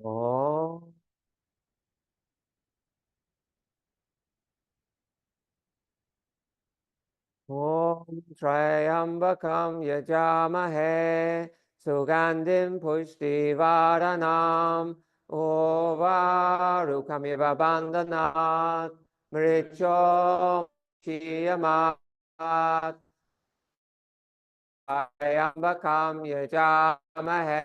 Om. Om Trayambakam Yajamahe Sugandim Pushtivaranam Ovarukamiva Bandhanat Mricho Chiyamat Trayambakam Yajamahe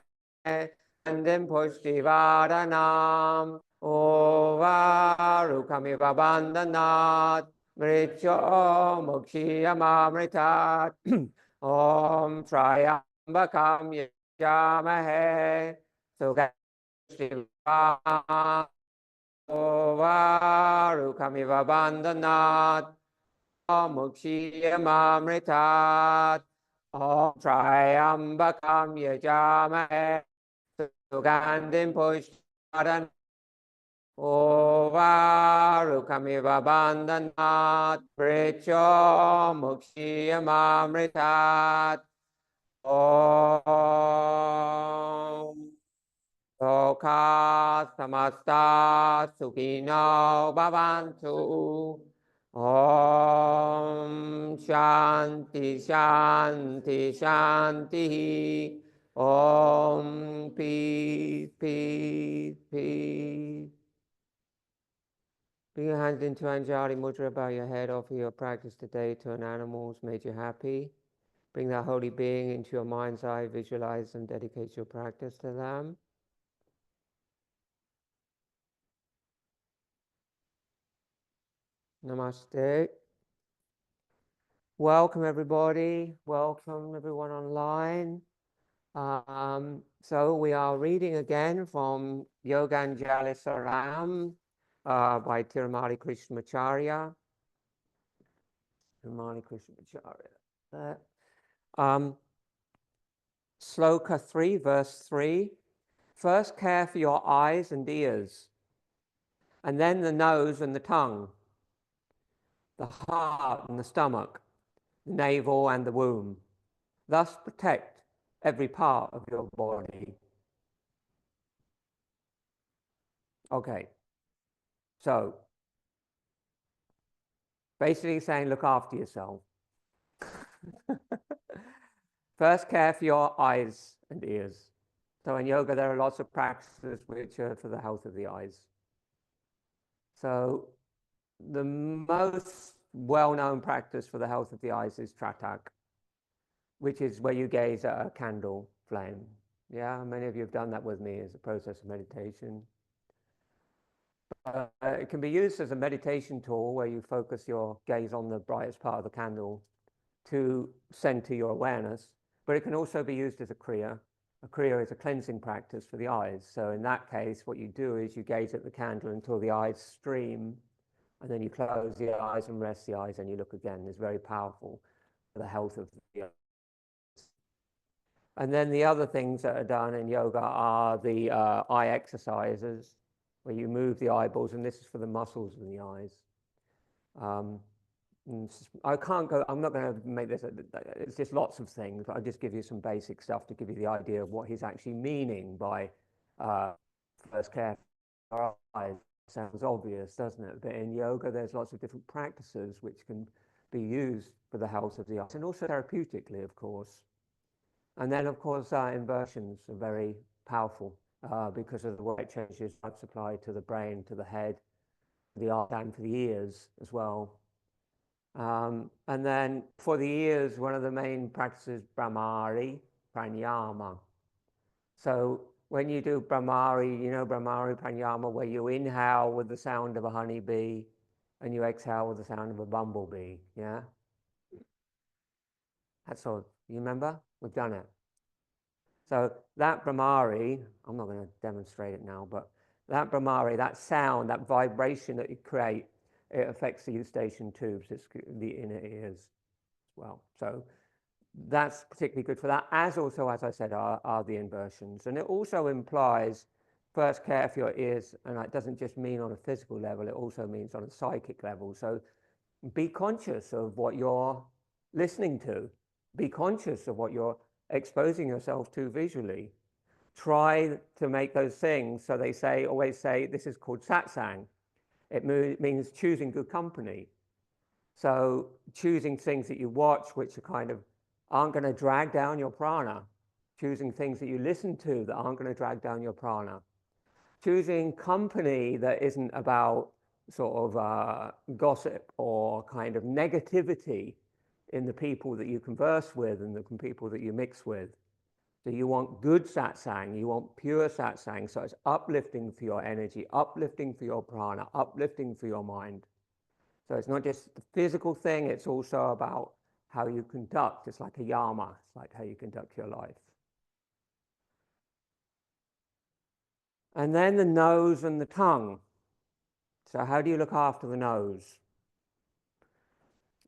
Sugandim Pushtivaranam Ovarukamiva Bandhanat Mricho Mukshiyamamritat Om Trayambakam Yajamahe Sugashiva Ovarukamiva Bandhanat Mukshiyamamritat Om Trayambakam Yajamahe Sugandim Pushparan Ovarukamiva Bandhanat Precho Mukshiyamamritat Om Loka Samasta Sukhino Bhavantu Om Shanti Shanti Shanti Om Peace Peace Peace. Bring your hands into Anjali Mudra, bow your head, offer your practice today to an animal who's made you happy. Bring that holy being into your mind's eye, visualize and dedicate your practice to them. Namaste. Welcome everybody. Welcome everyone online. So we are reading again from Yoganjalisaram by Tirumali Krishnamacharya. Tirumali Krishnamacharya. Sloka 3, verse 3. First care for your eyes and ears, and then the nose and the tongue, the heart and the stomach, the navel and the womb. Thus protect every part of your body. Okay, so basically saying look after yourself. First care for your eyes and ears. So in yoga there are lots of practices which are for the health of the eyes. So the most well-known practice for the health of the eyes is Tataka, which is where you gaze at a candle flame. Yeah, many of you have done that with me as a process of meditation. It can be used as a meditation tool where you focus your gaze on the brightest part of the candle to center your awareness, but it can also be used as a kriya. A kriya is a cleansing practice for the eyes. So in that case, what you do is you gaze at the candle until the eyes stream, and then you close the eyes and rest the eyes and you look again. It's very powerful for the health of the eyes. And then the other things that are done in yoga are the eye exercises, where you move the eyeballs, and this is for the muscles in the eyes. I can't go, I'm not going to make this, it's just lots of things, but I'll just give you some basic stuff to give you the idea of what he's actually meaning by first care for our eyes. Sounds obvious, doesn't it? But in yoga, there's lots of different practices which can be used for the health of the eyes, and also therapeutically, of course. And then, of course, inversions are very powerful because of the way it changes blood supply to the brain, to the head, the eye, and for the ears as well. And then for the ears, one of the main practices is Brahmari Pranayama. So when you do Brahmari, you know Brahmari Pranayama, where you inhale with the sound of a honeybee and you exhale with the sound of a bumblebee, yeah? That's all. You remember? We've done it. So that Brahmari, I'm not going to demonstrate it now, but that Brahmari, that sound, that vibration that you create, it affects the eustachian tubes, it's the inner ears as well. So that's particularly good for that, as also, as I said, are the inversions. And it also implies first care for your ears, and it doesn't just mean on a physical level, it also means on a psychic level. So be conscious of what you're listening to. Be conscious of what you're exposing yourself to visually. try to make those things. So they say, always say, this is called satsang. It means choosing good company. So choosing things that you watch, which are kind of aren't going to drag down your prana. Choosing things that you listen to that aren't going to drag down your prana. Choosing company that isn't about sort of gossip or kind of negativity in the people that you converse with and the people that you mix with. So you want good satsang, you want pure satsang, so it's uplifting for your energy, uplifting for your prana, uplifting for your mind. So it's not just the physical thing, it's also about how you conduct. It's like a yama, it's like how you conduct your life. And then the nose and the tongue. So how do you look after the nose?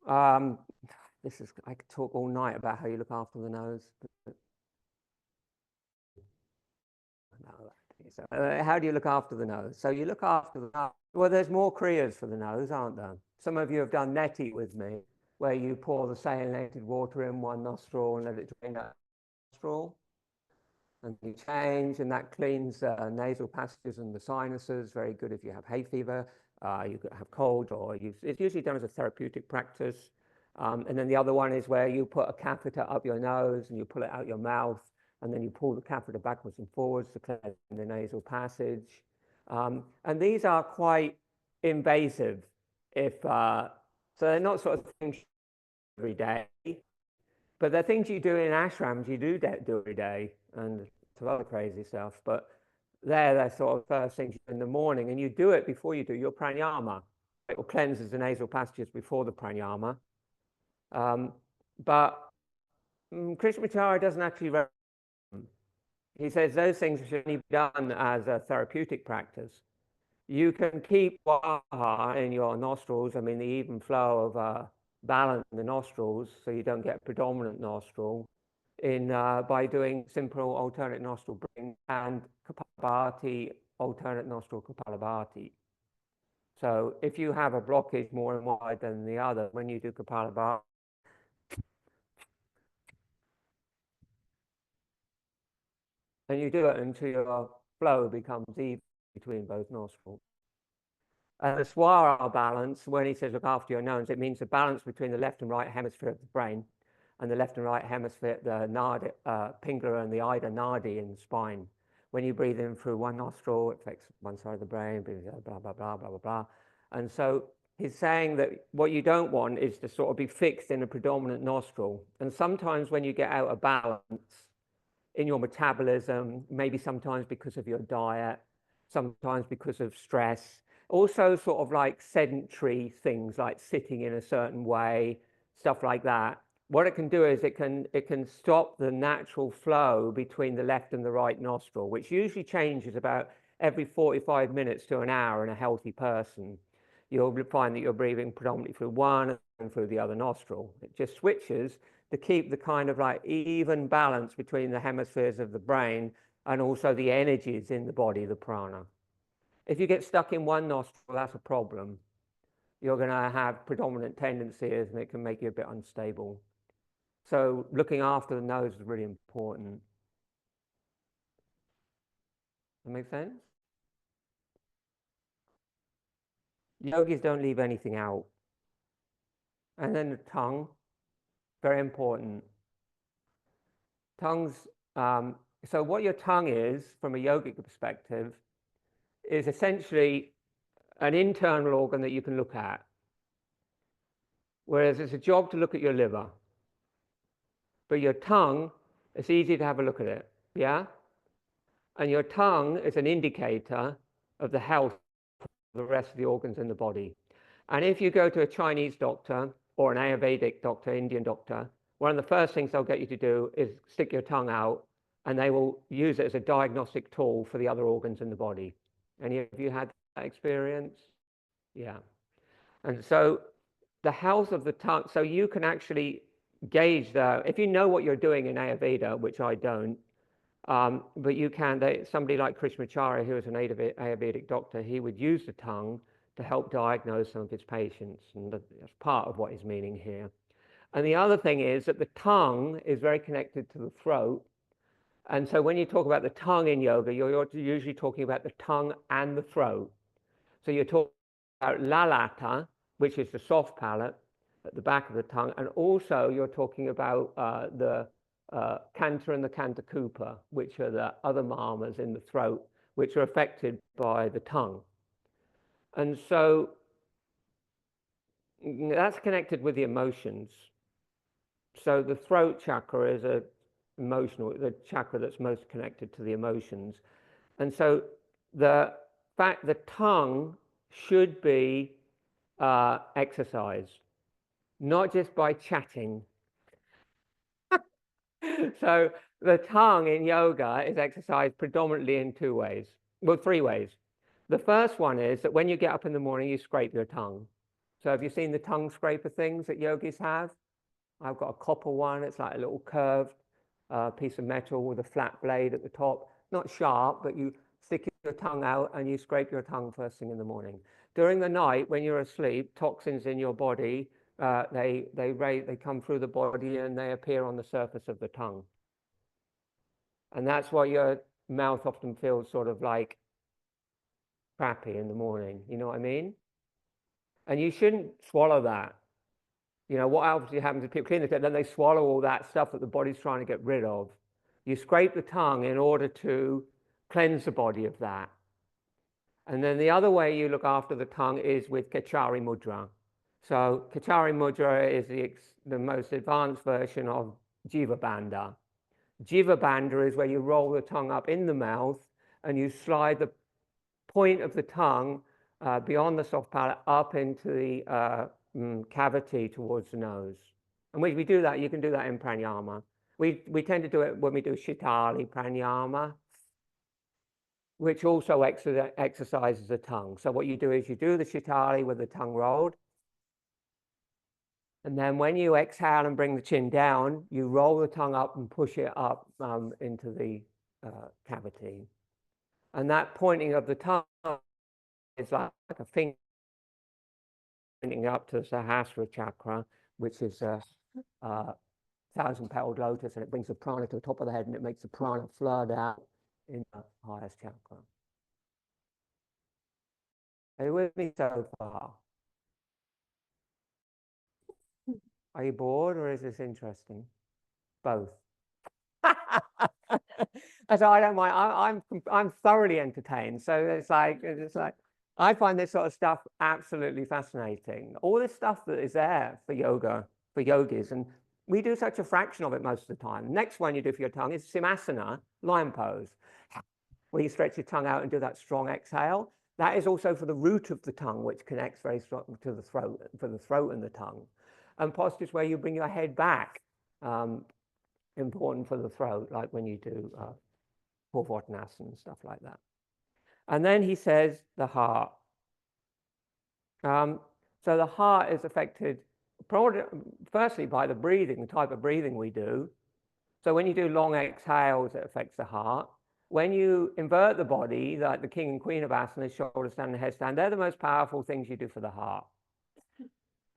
I could talk all night about how you look after the nose. So, how do you look after the nose? So you look after the nose. Well, there's more kriyas for the nose, aren't there? Some of you have done neti with me, where you pour the salinated water in one nostril and let it drain out the nostril. And you change, and that cleans nasal passages and the sinuses. Very good if you have hay fever, you have cold, or it's usually done as a therapeutic practice. And then the other one is where you put a catheter up your nose and you pull it out your mouth, and then you pull the catheter backwards and forwards to clear the nasal passage. And these are quite invasive. So they're not sort of things every day, but they're things you do in ashrams, you do every day, and some other crazy stuff. But they're sort of first things in the morning, and you do it before you do your pranayama. It will cleanse the nasal passages before the pranayama. But Krishnamacharya doesn't actually recommend. He says those things should only be done as a therapeutic practice. You can keep Maha in your nostrils, I mean the even flow of balance in the nostrils, so you don't get predominant nostril, by doing simple alternate nostril breathing and Kapalabhati, alternate nostril Kapalabhati. So if you have a blockage more in one side than the other, when you do Kapalabhati, and you do it until your flow becomes even between both nostrils. And the swara balance, when he says look after your nose, it means the balance between the left and right hemisphere of the brain and the left and right hemisphere, the Nadi, Pingala and the Ida Nadi in the spine. When you breathe in through one nostril, it affects one side of the brain, blah, blah, blah, blah, blah, blah. And so he's saying that what you don't want is to sort of be fixed in a predominant nostril. And sometimes when you get out of balance in your metabolism, maybe sometimes because of your diet, sometimes because of stress, also sort of like sedentary things like sitting in a certain way, stuff like that. What it can do is it can stop the natural flow between the left and the right nostril, which usually changes about every 45 minutes to an hour in a healthy person. You'll find that you're breathing predominantly through one and through the other nostril. It just switches to keep the kind of like even balance between the hemispheres of the brain and also the energies in the body, the prana. If you get stuck in one nostril, that's a problem. You're going to have predominant tendencies and it can make you a bit unstable. So looking after the nose is really important. That make sense? Yogis don't leave anything out. And then the tongue, very important. Tongues, so what your tongue is, from a yogic perspective, is essentially an internal organ that you can look at. Whereas it's a job to look at your liver. But your tongue, it's easy to have a look at it, yeah? And your tongue is an indicator of the health of the rest of the organs in the body. And if you go to a Chinese doctor or an Ayurvedic doctor, Indian doctor, one of the first things they'll get you to do is stick your tongue out, and they will use it as a diagnostic tool for the other organs in the body. Any of you had that experience? Yeah. And so the health of the tongue, so you can actually gauge if you know what you're doing in Ayurveda, which I don't, but you can, somebody like Krishnamacharya, who is an Ayurvedic doctor, he would use the tongue to help diagnose some of his patients, and that's part of what he's meaning here. And the other thing is that the tongue is very connected to the throat, And so when you talk about the tongue in yoga, you're usually talking about the tongue and the throat. So you're talking about lalata, which is the soft palate at the back of the tongue, and also you're talking about the canter and the canter cooper, which are the other mamas in the throat, which are affected by the tongue. And so that's connected with the emotions. So the throat chakra is the chakra that's most connected to the emotions. And so the fact the tongue should be exercised, not just by chatting. So the tongue in yoga is exercised predominantly in two ways. Well, three ways. The first one is that when you get up in the morning, you scrape your tongue. So have you seen the tongue scraper things that yogis have? I've got a copper one. It's like a little curved piece of metal with a flat blade at the top. Not sharp, but you stick your tongue out and you scrape your tongue first thing in the morning. During the night, when you're asleep, toxins in your body, they come through the body and they appear on the surface of the tongue. And that's why your mouth often feels sort of like crappy in the morning. You know what I mean? And you shouldn't swallow that. You know, what obviously happens is people clean the teeth, then they swallow all that stuff that the body's trying to get rid of. You scrape the tongue in order to cleanse the body of that. And then the other way you look after the tongue is with Kachari Mudra. So Kachari Mudra is the most advanced version of Jiva Bandha. Jiva Bandha is where you roll the tongue up in the mouth and you slide the point of the tongue beyond the soft palate up into the cavity towards the nose. And we do that, you can do that in pranayama. We tend to do it when we do Shitali pranayama, which also exercises the tongue. So what you do is you do the Shitali with the tongue rolled. And then when you exhale and bring the chin down, you roll the tongue up and push it up into the cavity. And that pointing of the tongue is like a finger pointing up to the Sahasrara chakra, which is a 1,000-petaled lotus, and it brings the prana to the top of the head and it makes the prana flood out in the highest chakra. Are you with me so far? Are you bored or is this interesting? Both. So I don't mind. I'm thoroughly entertained. So it's like I find this sort of stuff absolutely fascinating. All this stuff that is there for yoga, for yogis, and we do such a fraction of it most of the time. Next one you do for your tongue is Simasana, lion pose, where you stretch your tongue out and do that strong exhale. That is also for the root of the tongue, which connects very strong to the throat, for the throat and the tongue. And postures where you bring your head back, important for the throat, like when you do Purvottanasana and stuff like that. And then he says the heart. So the heart is affected firstly by the breathing, the type of breathing we do. So when you do long exhales, it affects the heart. When you invert the body, like the king and queen of asanas, shoulder stand and headstand, they're the most powerful things you do for the heart.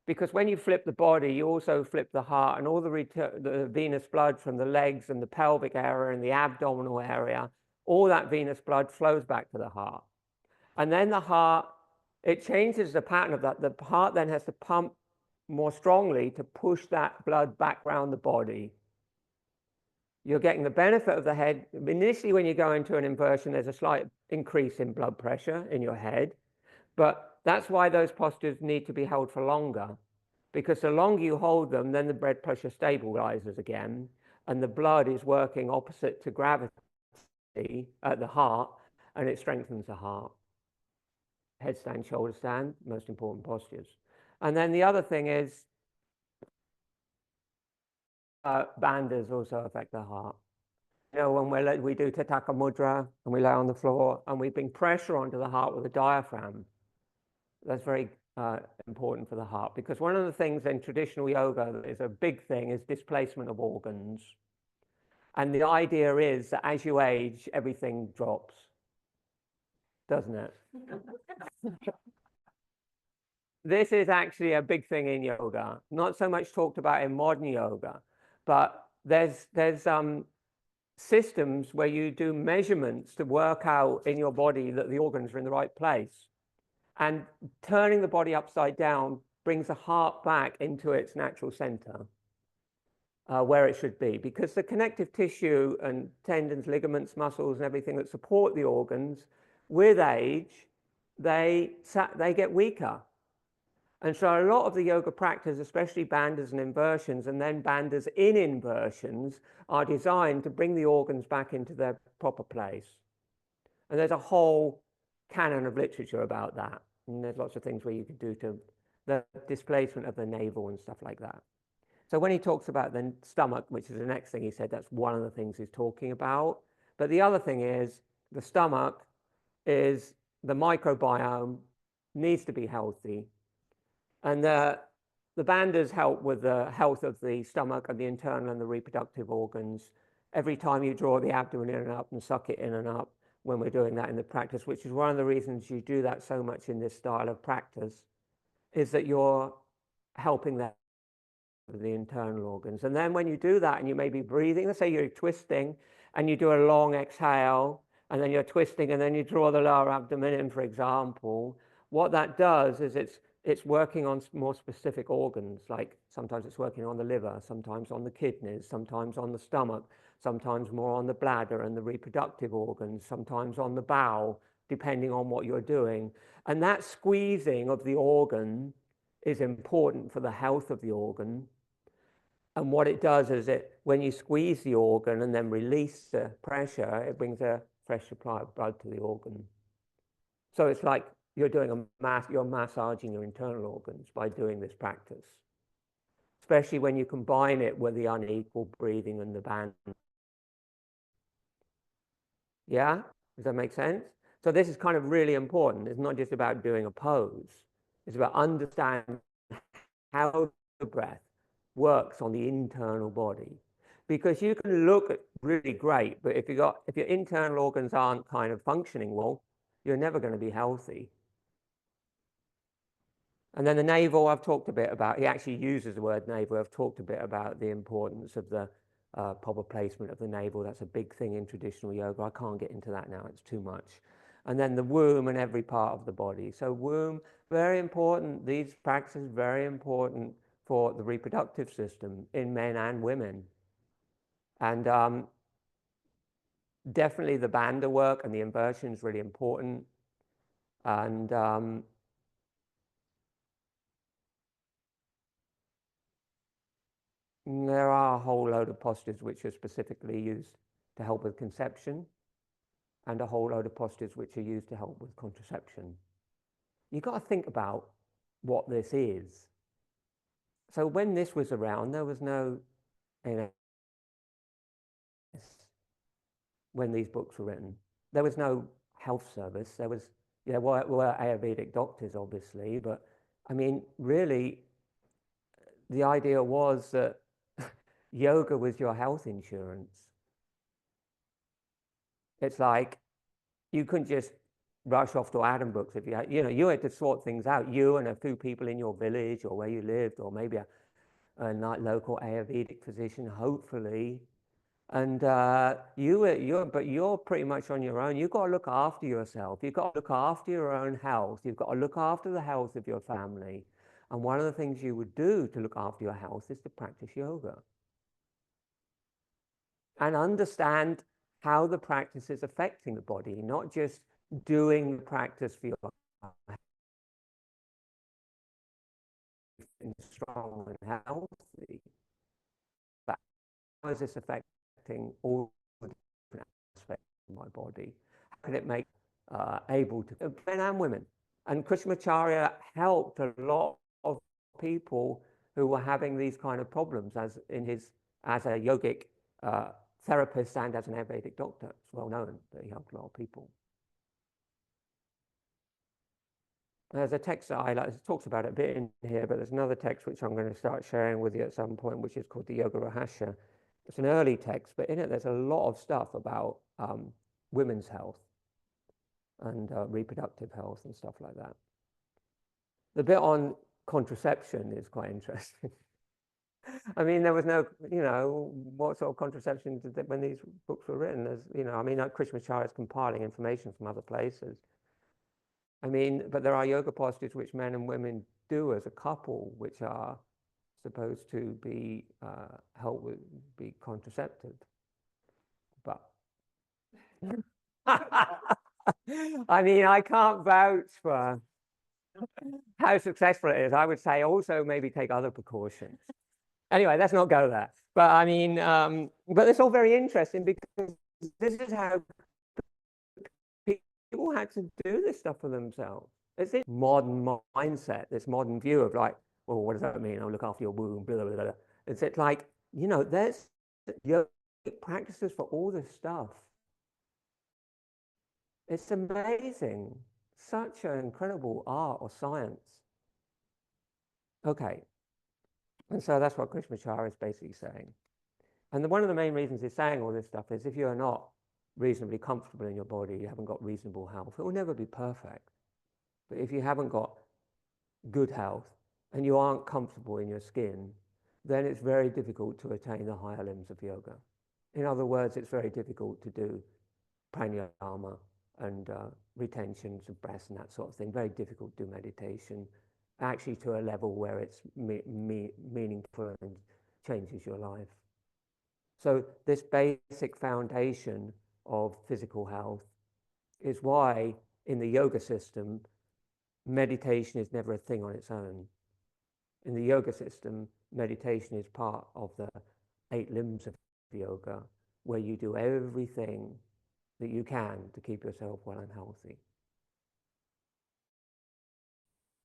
Because when you flip the body, you also flip the heart, and all the venous blood from the legs and the pelvic area and the abdominal area, all that venous blood flows back to the heart. And then the heart, it changes the pattern of that. The heart then has to pump more strongly to push that blood back around the body. You're getting the benefit of the head. Initially, when you go into an inversion, there's a slight increase in blood pressure in your head. But that's why those postures need to be held for longer. Because the longer you hold them, then the blood pressure stabilizes again. And the blood is working opposite to gravity at the heart, and it strengthens the heart. Headstand, shoulder stand, most important postures. And then the other thing is bandhas also affect the heart. You know, when we do Tataka Mudra and we lay on the floor and we bring pressure onto the heart with a diaphragm, that's very important for the heart, because one of the things in traditional yoga that is a big thing is displacement of organs. And the idea is that as you age, everything drops, doesn't it? This is actually a big thing in yoga, not so much talked about in modern yoga, but there's systems where you do measurements to work out in your body that the organs are in the right place. And turning the body upside down brings the heart back into its natural center, where it should be, because the connective tissue and tendons, ligaments, muscles, and everything that support the organs, with age, they get weaker. And so a lot of the yoga practice, especially bandhas and inversions, and then bandhas in inversions, are designed to bring the organs back into their proper place. And there's a whole canon of literature about that. And there's lots of things where you could do to the displacement of the navel and stuff like that. So when he talks about the stomach, which is the next thing he said, that's one of the things he's talking about. But the other thing is the stomach is the microbiome needs to be healthy. And the bandhas help with the health of the stomach and the internal and the reproductive organs. Every time you draw the abdomen in and up and suck it in and up when we're doing that in the practice, which is one of the reasons you do that so much in this style of practice, is that you're helping that the internal organs. And then when you do that and you may be breathing, let's say you're twisting and you do a long exhale and then you're twisting and then you draw the lower abdomen in, for example, what that does is it's working on more specific organs, like sometimes it's working on the liver, sometimes on the kidneys, sometimes on the stomach, sometimes more on the bladder and the reproductive organs, sometimes on the bowel, depending on what you're doing. And that squeezing of the organ is important for the health of the organ. And what it does is when you squeeze the organ and then release the pressure, it brings a fresh supply of blood to the organ. So it's like you're doing you're massaging your internal organs by doing this practice, especially when you combine it with the unequal breathing and the band. Yeah, does that make sense? So this is kind of really important. It's not just about doing a pose. It's about understanding how the breath works on the internal body. Because you can look really great, but if your internal organs aren't kind of functioning well, you're never going to be healthy. And then the navel, I've talked a bit about. He actually uses the word navel. I've talked a bit about the importance of the proper placement of the navel. That's a big thing in traditional yoga. I can't get into that now. It's too much. And then the womb and every part of the body. So womb, very important. These practices, very important for the reproductive system in men and women. And definitely the bandha work and the inversion is really important. And there are a whole load of postures which are specifically used to help with conception, and a whole load of postures which are used to help with contraception. You've got to think about what this is. So when this was around, there was no NHS. When these books were written, there was no health service. There were Ayurvedic doctors, obviously, but I mean, really, the idea was that yoga was your health insurance. It's like you couldn't just rush off to Addenbrooke's if you had to sort things out. You and a few people in your village or where you lived, or maybe a local Ayurvedic physician, hopefully. And you're pretty much on your own. You've got to look after yourself. You've got to look after your own health. You've got to look after the health of your family. And one of the things you would do to look after your health is to practice yoga. And understand how the practice is affecting the body, not just doing the practice for your health, strong and healthy. But how is this affecting all the different aspects of my body? How can it make able to men and women? And Krishnamacharya helped a lot of people who were having these kind of problems as a yogic therapist and as an Ayurvedic doctor. It's well known that he helped a lot of people. There's a text that I like, it talks about it a bit in here, but there's another text which I'm going to start sharing with you at some point, which is called the Yoga Rahasya. It's an early text, but in it there's a lot of stuff about women's health and reproductive health and stuff like that. The bit on contraception is quite interesting. I mean, there was no, what sort of contraception did they, when these books were written? There's, I mean, Krishnamacharya is compiling information from other places. I mean, but there are yoga postures which men and women do as a couple, which are supposed to be be contraceptive. But I mean, I can't vouch for how successful it is. I would say also maybe take other precautions. Anyway, let's not go there. But I mean, but it's all very interesting because this is how people had to do this stuff for themselves. It's this modern mindset, this modern view of like, well, what does that mean? I'll look after your womb, blah, blah, blah. It's like, there's yoga practices for all this stuff. It's amazing. Such an incredible art or science. Okay. And so that's what Krishnamacharya is basically saying. And one of the main reasons he's saying all this stuff is if you're not reasonably comfortable in your body, you haven't got reasonable health, it will never be perfect. But if you haven't got good health and you aren't comfortable in your skin, then it's very difficult to attain the higher limbs of yoga. In other words, it's very difficult to do pranayama and retentions of breath and that sort of thing. Very difficult to do meditation, actually to a level where it's meaningful and changes your life. So this basic foundation of physical health is why in the yoga system, meditation is never a thing on its own. In the yoga system, meditation is part of the 8 limbs of yoga, where you do everything that you can to keep yourself well and healthy,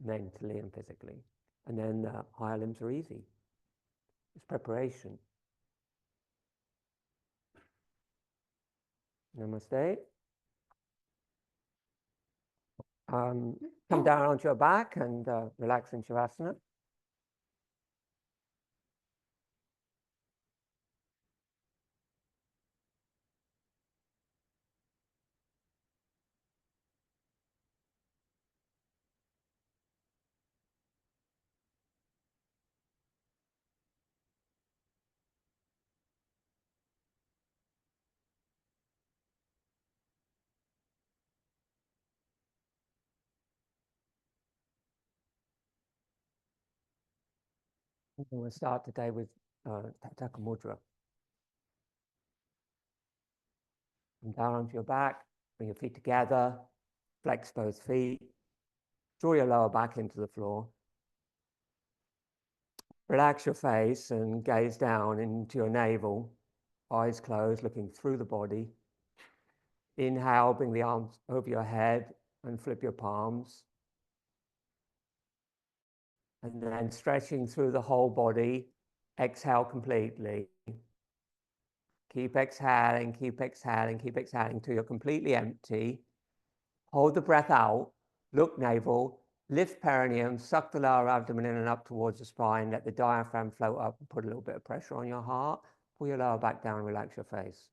mentally and physically. And then the higher limbs are easy. It's preparation. Namaste. Come down onto your back and relax into Asana. We'll start today with Tataka Mudra. Come down onto your back, bring your feet together, flex both feet, draw your lower back into the floor. Relax your face and gaze down into your navel, eyes closed, looking through the body. Inhale, bring the arms over your head and flip your palms. And then stretching through the whole body, exhale completely. Keep exhaling, keep exhaling, keep exhaling till you're completely empty. Hold the breath out, look navel, lift perineum, suck the lower abdomen in and up towards the spine, let the diaphragm float up and put a little bit of pressure on your heart. Pull your lower back down, relax your face.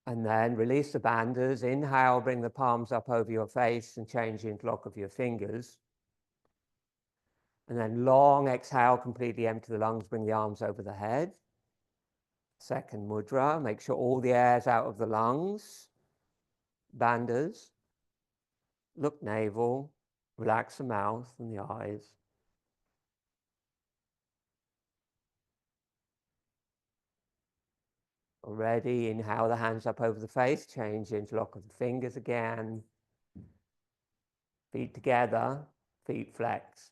And then release the bandhas. Inhale, bring the palms up over your face and change the interlock of your fingers. And then long exhale, completely empty the lungs, bring the arms over the head. Second mudra, make sure all the air's out of the lungs. Bandhas. Look navel, relax the mouth and the eyes. Already, inhale the hands up over the face, change the interlock of the fingers again. Feet together, feet flexed.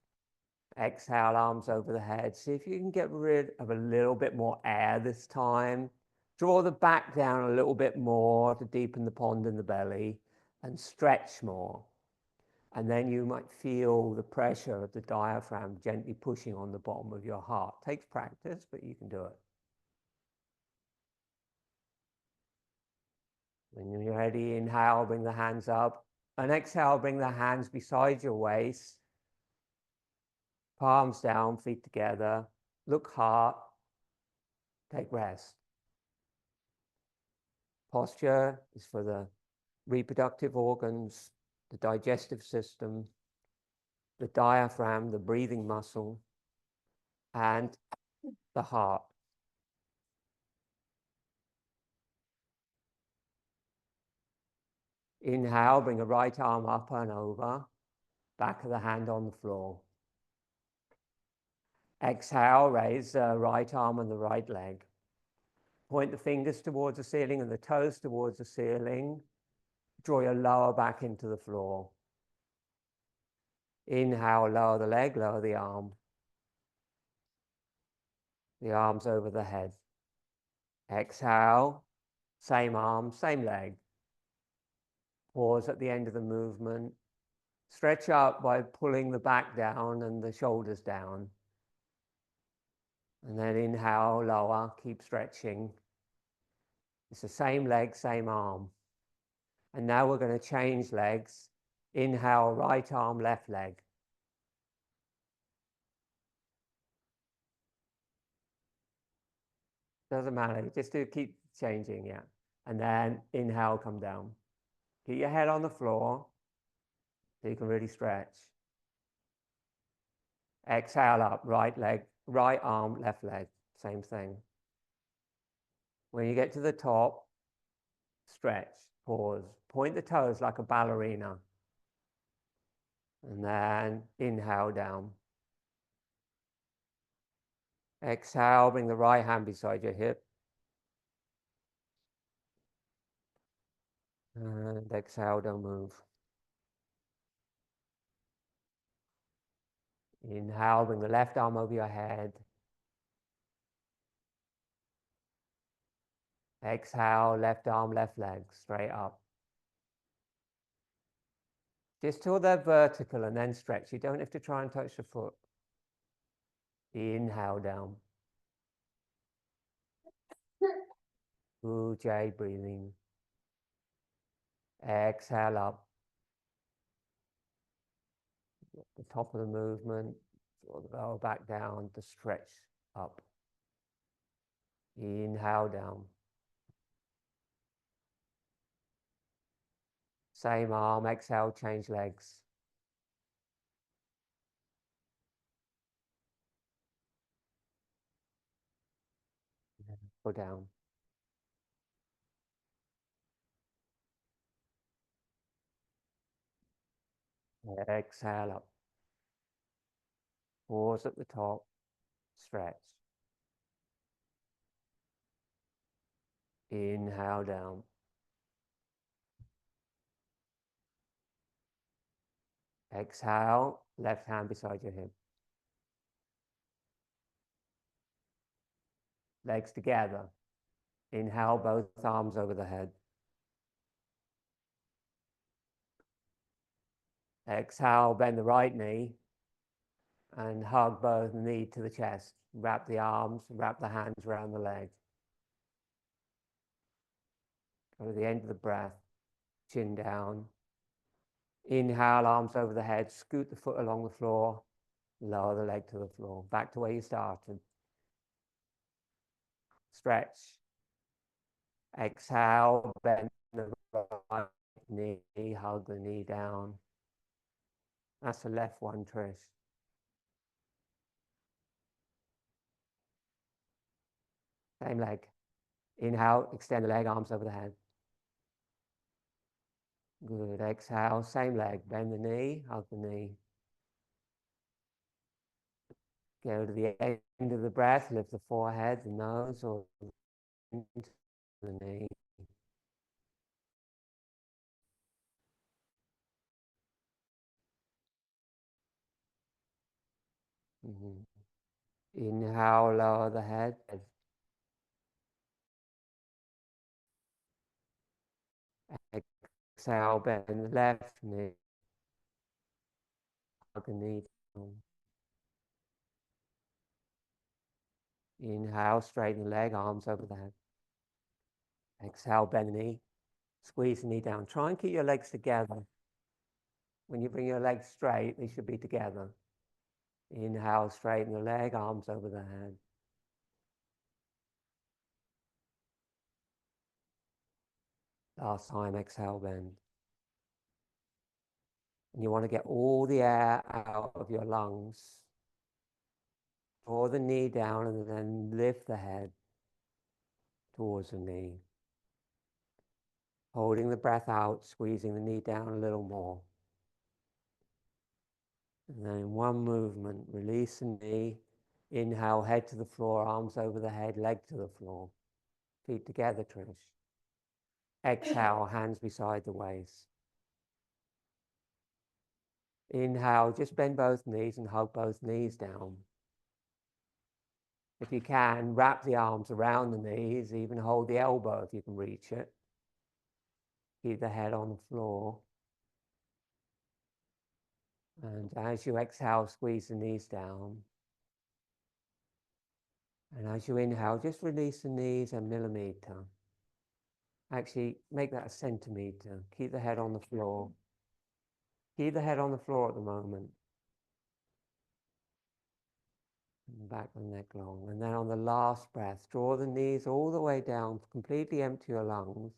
Exhale, arms over the head. See if you can get rid of a little bit more air this time. Draw the back down a little bit more to deepen the pond in the belly and stretch more. And then you might feel the pressure of the diaphragm gently pushing on the bottom of your heart. Takes practice, but you can do it. When you're ready, inhale, bring the hands up. And exhale, bring the hands beside your waist. Palms down, feet together. Look heart. Take rest. Posture is for the reproductive organs, the digestive system. the diaphragm, the breathing muscle, and the heart. Inhale, bring the right arm up and over, back of the hand on the floor. Exhale, raise the right arm and the right leg. Point the fingers towards the ceiling and the toes towards the ceiling. Draw your lower back into the floor. Inhale, lower the leg, lower the arm. The arms over the head. Exhale, same arm, same leg. Pause at the end of the movement. Stretch up by pulling the back down and the shoulders down. And then inhale, lower, keep stretching. It's the same leg, same arm. And now we're going to change legs. Inhale, right arm, left leg. Doesn't matter, just to keep changing, yeah. And then inhale, come down. Keep your head on the floor so you can really stretch. Exhale up, right leg, right arm, left leg, same thing. When you get to the top, stretch, pause, point the toes like a ballerina. And then inhale down. Exhale, bring the right hand beside your hip. And exhale, don't move. Inhale, bring the left arm over your head. Exhale, left arm, left leg, straight up. Just till they're vertical and then stretch. You don't have to try and touch the foot. Inhale down. Ujjayi breathing. Exhale up. At the top of the movement, draw the lower back down to stretch up. Inhale down. Same arm, exhale, change legs. Go down. Exhale up. Pause at the top, stretch. Inhale down. Exhale, left hand beside your hip. Legs together. Inhale, both arms over the head. Exhale, bend the right knee and hug both knees to the chest. Wrap the arms, wrap the hands around the leg. Go to the end of the breath, chin down. Inhale, arms over the head, scoot the foot along the floor, lower the leg to the floor. Back to where you started. Stretch. Exhale, bend the right knee, hug the knee down. That's the left one, Trish. Same leg. Inhale, extend the leg, arms over the head. Good. Exhale, same leg. Bend the knee, hug the knee. Go to the end of the breath, lift the forehead, the nose, or into the knee. Inhale, lower the head. Exhale, bend the left knee. Hug the knee down. Inhale, straighten the leg, arms over the head. Exhale, bend the knee. Squeeze the knee down. Try and keep your legs together. When you bring your legs straight, they should be together. Inhale, straighten the leg, arms over the head. Last time, exhale, bend. And you want to get all the air out of your lungs. Draw the knee down and then lift the head towards the knee. Holding the breath out, squeezing the knee down a little more. And then in one movement, release the knee. Inhale, head to the floor, arms over the head, leg to the floor. Feet together, Trish. Exhale, hands beside the waist. Inhale, just bend both knees and hug both knees down. If you can, wrap the arms around the knees, even hold the elbow if you can reach it. Keep the head on the floor. And as you exhale, squeeze the knees down. And as you inhale, just release the knees a millimeter. Actually, make that a centimeter. Keep the head on the floor. Keep the head on the floor at the moment. And back the neck long. And then on the last breath, draw the knees all the way down, completely empty your lungs.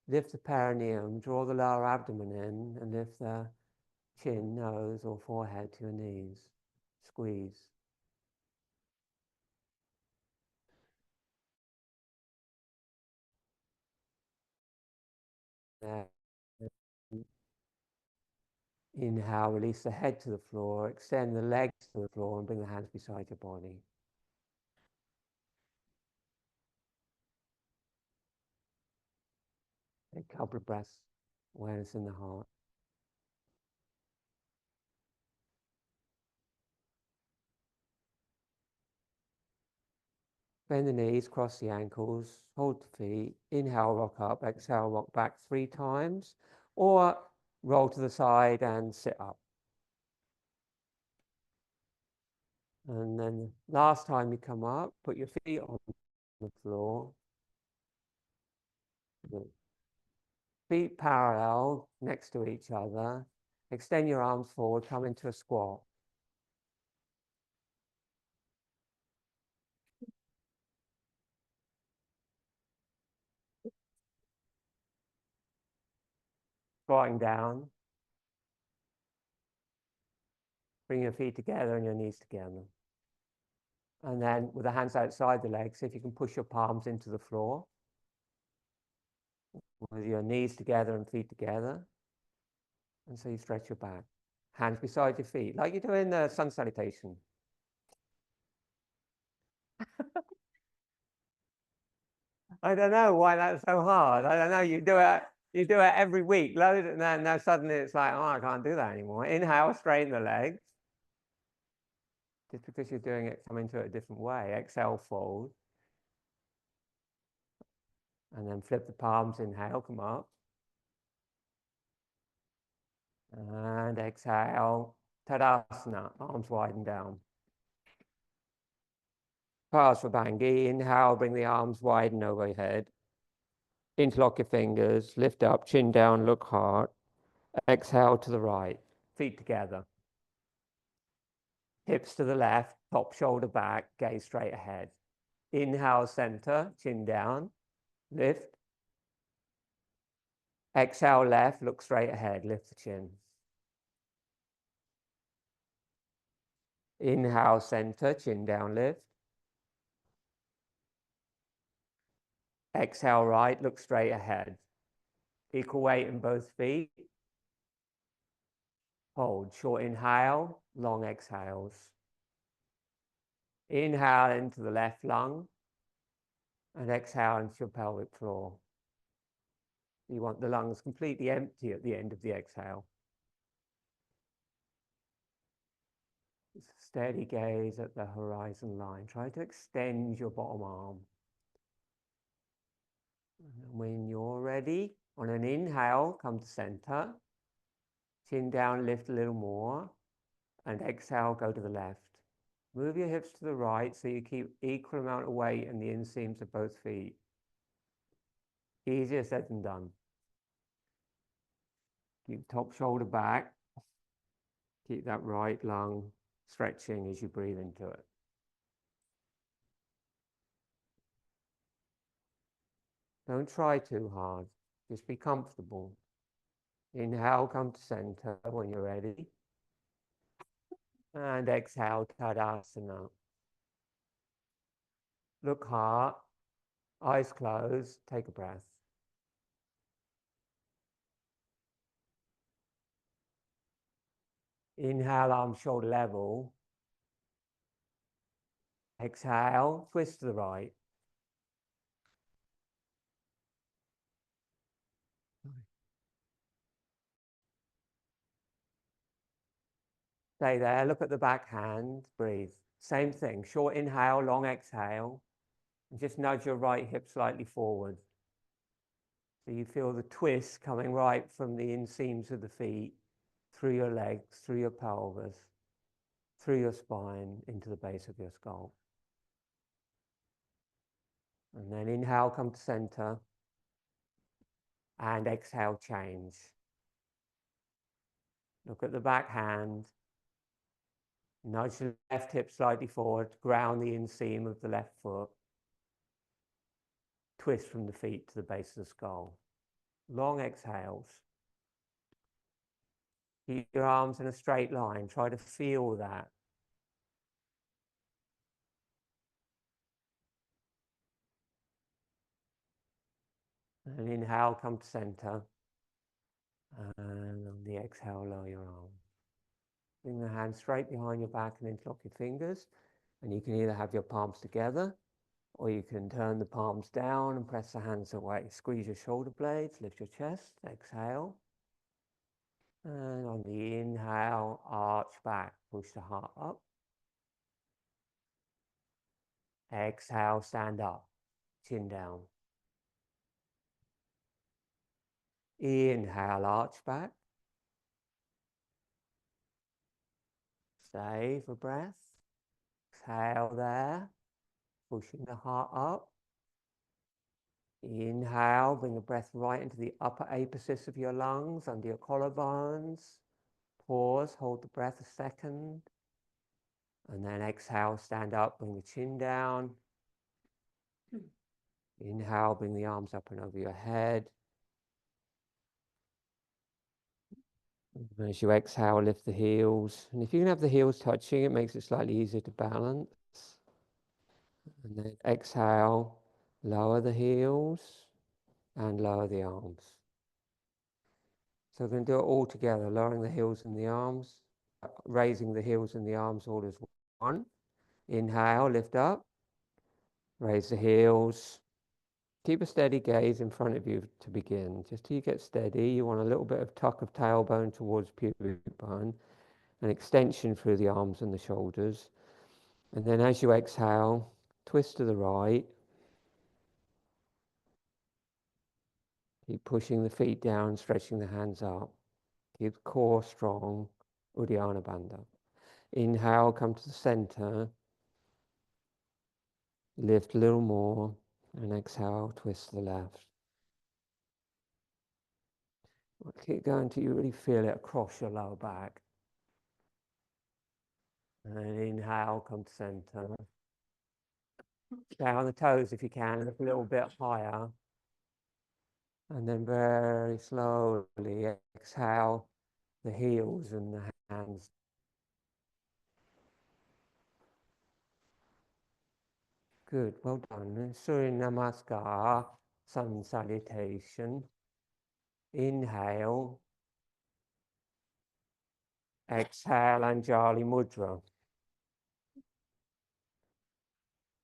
Lift the perineum, draw the lower abdomen in, and lift the chin, nose, or forehead to your knees. Squeeze. There. Inhale, release the head to the floor, extend the legs to the floor, and bring the hands beside your body. Take a couple of breaths, awareness in the heart. Bend the knees, cross the ankles, hold the feet. Inhale, rock up. Exhale, rock back 3 times. Or roll to the side and sit up. And then last time you come up, put your feet on the floor. Feet parallel next to each other. Extend your arms forward, come into a squat. Squatting down. Bring your feet together and your knees together. And then with the hands outside the legs, if you can push your palms into the floor. With your knees together and feet together. And so you stretch your back. Hands beside your feet, like you do in the sun salutation. I don't know why that's so hard. I don't know, you do it every week. Load it, and then now suddenly it's like, oh, I can't do that anymore. Inhale, straighten the legs. Just because you're doing it, come into it a different way. Exhale, fold. And then flip the palms, inhale, come up. And exhale, Tadasana, arms widen down. Parsva Bhangis, inhale, bring the arms widen overhead. Interlock your fingers, lift up, chin down, look hard. Exhale to the right, feet together. Hips to the left, top shoulder back, gaze straight ahead. Inhale, center, chin down, lift. Exhale, left, look straight ahead, lift the chin. Inhale, center, chin down, lift. Exhale, right, look straight ahead. Equal weight in both feet. Hold, short inhale, long exhales. Inhale into the left lung and exhale into your pelvic floor. You want the lungs completely empty at the end of the exhale. Steady gaze at the horizon line. Try to extend your bottom arm. And when you're ready, on an inhale, come to center. Chin down, lift a little more. And exhale, go to the left. Move your hips to the right so you keep equal amount of weight in the inseams of both feet. Easier said than done. Keep top shoulder back. Keep that right lung stretching as you breathe into it. Don't try too hard. Just be comfortable. Inhale, come to center when you're ready. And exhale, Tadasana. Look hard, eyes closed, take a breath. Inhale, arms shoulder level. Exhale, twist to the right. Stay there, look at the back hand, breathe. Same thing, short inhale, long exhale. And just nudge your right hip slightly forward. So you feel the twist coming right from the inseams of the feet, through your legs, through your pelvis, through your spine, into the base of your skull. And then inhale, come to center. And exhale, change. Look at the back hand. Nudge the left hip slightly forward, ground the inseam of the left foot. Twist from the feet to the base of the skull. Long exhales. Keep your arms in a straight line. Try to feel that. And inhale, come to center. And on the exhale, lower your arms. Bring the hands straight behind your back and interlock your fingers. And you can either have your palms together, or you can turn the palms down and press the hands away. Squeeze your shoulder blades, lift your chest, exhale. And on the inhale, arch back, push the heart up. Exhale, stand up, chin down. Inhale, arch back. Stay for breath. Exhale there, pushing the heart up. Inhale, bring the breath right into the upper apices of your lungs, under your collarbones. Pause, hold the breath a second. And then exhale, stand up, bring the chin down. Inhale, bring the arms up and over your head. And as you exhale, lift the heels. And if you can have the heels touching, it makes it slightly easier to balance. And then exhale, lower the heels and lower the arms. So we're going to do it all together, lowering the heels and the arms, raising the heels and the arms all as one. Inhale, lift up, raise the heels. Keep a steady gaze in front of you to begin. Just till you get steady, you want a little bit of tuck of tailbone towards pubic bone, an extension through the arms and the shoulders. And then as you exhale, twist to the right. Keep pushing the feet down, stretching the hands up. Keep the core strong, Uddiyana Bandha. Inhale, come to the center. Lift a little more, and exhale, twist to the left. Keep going till you really feel it across your lower back. And inhale, come to center. Stay on the toes if you can, look a little bit higher. And then very slowly exhale the heels and the hands. Good, well done. Surya Namaskar, sun salutation. Inhale. Exhale, Anjali Mudra.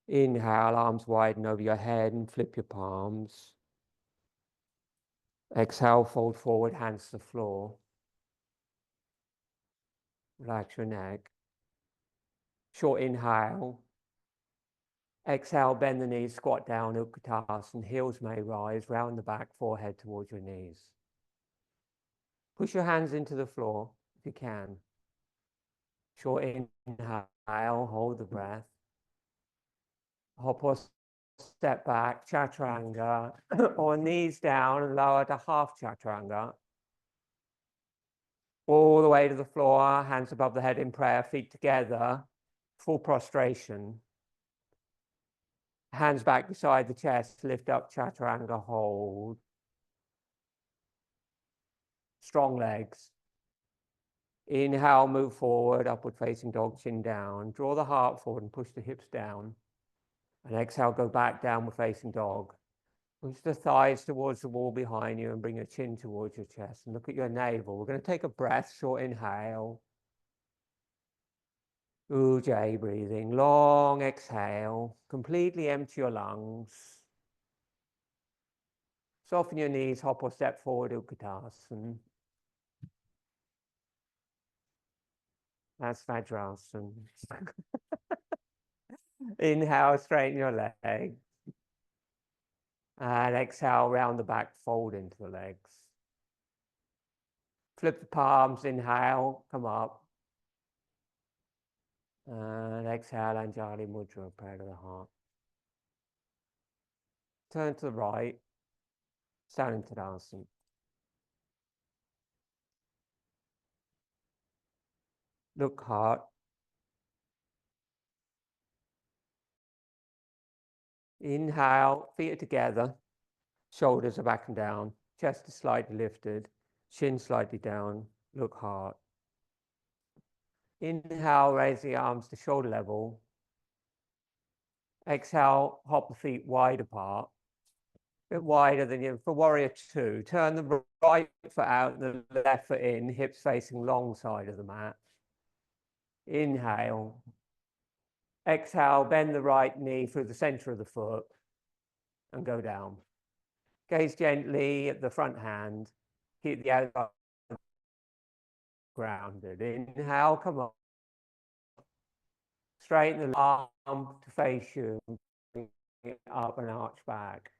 Inhale, arms widen over your head and flip your palms. Exhale, fold forward, hands to the floor. Relax your neck. Short inhale. Exhale, bend the knees, squat down, Utkatasana. Heels may rise, round the back, forehead towards your knees. Push your hands into the floor if you can. Short inhale, hold the breath. Hop or step back, chaturanga, or knees down and lower to half chaturanga. All the way to the floor, hands above the head in prayer, feet together, full prostration. Hands back beside the chest, lift up chaturanga, hold. strong legs. Inhale, move forward, upward facing dog, chin down. Draw the heart forward and push the hips down. And exhale, go back, downward facing dog. Push the thighs towards the wall behind you and bring your chin towards your chest. And look at your navel. We're going to take a breath, short inhale. Ujjayi breathing, long exhale. Completely empty your lungs. Soften your knees, hop or step forward, Utkatasana. That's Vajrasana. Inhale, straighten your legs. And exhale, round the back, fold into the legs. Flip the palms, inhale, come up. And exhale, Anjali Mudra, prayer to the heart. Turn to the right, stand in Tadasana. Look heart. Inhale, feet are together, shoulders are back and down, chest is slightly lifted, chin slightly down, look heart. Inhale, raise the arms to shoulder level. Exhale, hop the feet wide apart, a bit wider than you for warrior two. Turn the right foot out and the left foot in, hips facing long side of the mat. Inhale. Exhale, bend the right knee through the center of the foot and go down. Gaze gently at the front hand. Keep the outside grounded. Inhale, come up. Straighten the arm to face you. Bring it up and arch back.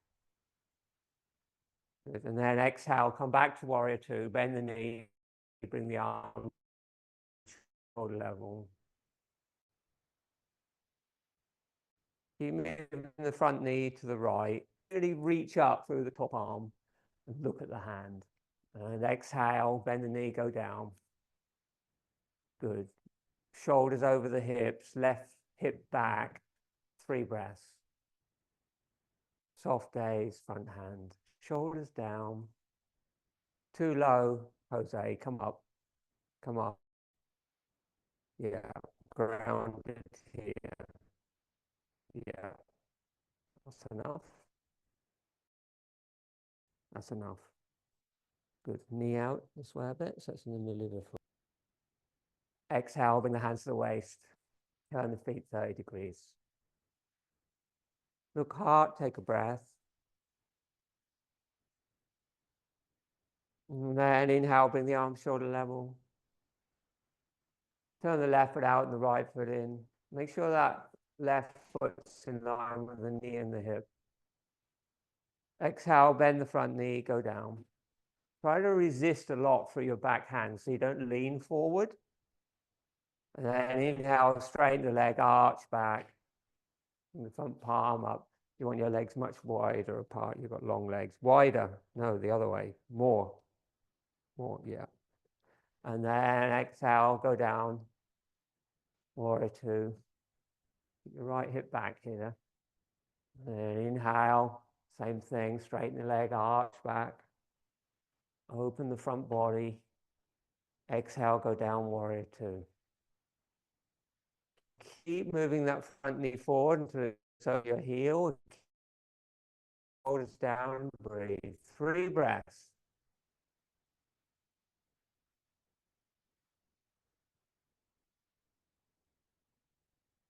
Good. And then exhale, come back to warrior two. Bend the knee. Bring the arm shoulder level. Keep moving the front knee to the right. Really reach up through the top arm and look at the hand. And exhale, bend the knee, go down. Good. Shoulders over the hips, left hip back. 3 breaths. Soft gaze, front hand. Shoulders down. Too low, Jose. Come up. Come up. Yeah. Grounded here. Yeah. That's enough. That's enough. Good. Knee out this way a bit, so it's in the middle of the foot. Exhale, bring the hands to the waist. Turn the feet 30 degrees. Look heart, take a breath. And then inhale, bring the arms shoulder level. Turn the left foot out and the right foot in. Make sure that left foot's in line with the knee and the hip. Exhale, bend the front knee, go down. Try to resist a lot through your back hand so you don't lean forward. And then inhale, straighten the leg, arch back. And the front palm up. You want your legs much wider apart. You've got long legs. Wider. No, the other way. More. More, yeah. And then exhale, go down. Warrior two. Keep your right hip back here. And then inhale. Same thing. Straighten the leg, arch back. Open the front body. Exhale, go down, warrior two. Keep moving that front knee forward until so your heel. Shoulders down, breathe. 3 breaths.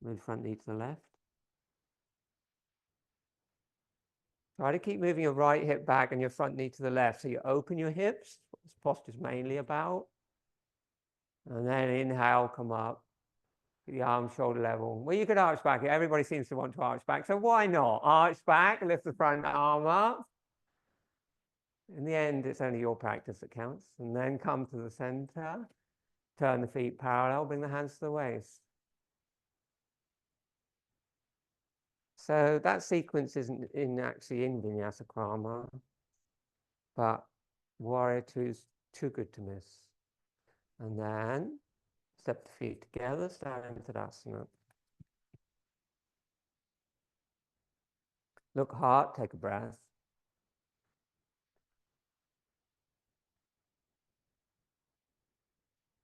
Move front knee to the left. Try to keep moving your right hip back and your front knee to the left. So you open your hips. This posture is mainly about. And then inhale, come up. Get the arms shoulder level. Well, you could arch back. Everybody seems to want to arch back. So why not? Arch back, lift the front arm up. In the end, it's only your practice that counts. And then come to the center. Turn the feet parallel. Bring the hands to the waist. So that sequence isn't actually in Vinyasa Krama, but warrior two is too good to miss. And then step the feet together, stand in Tadasana. Look heart, take a breath.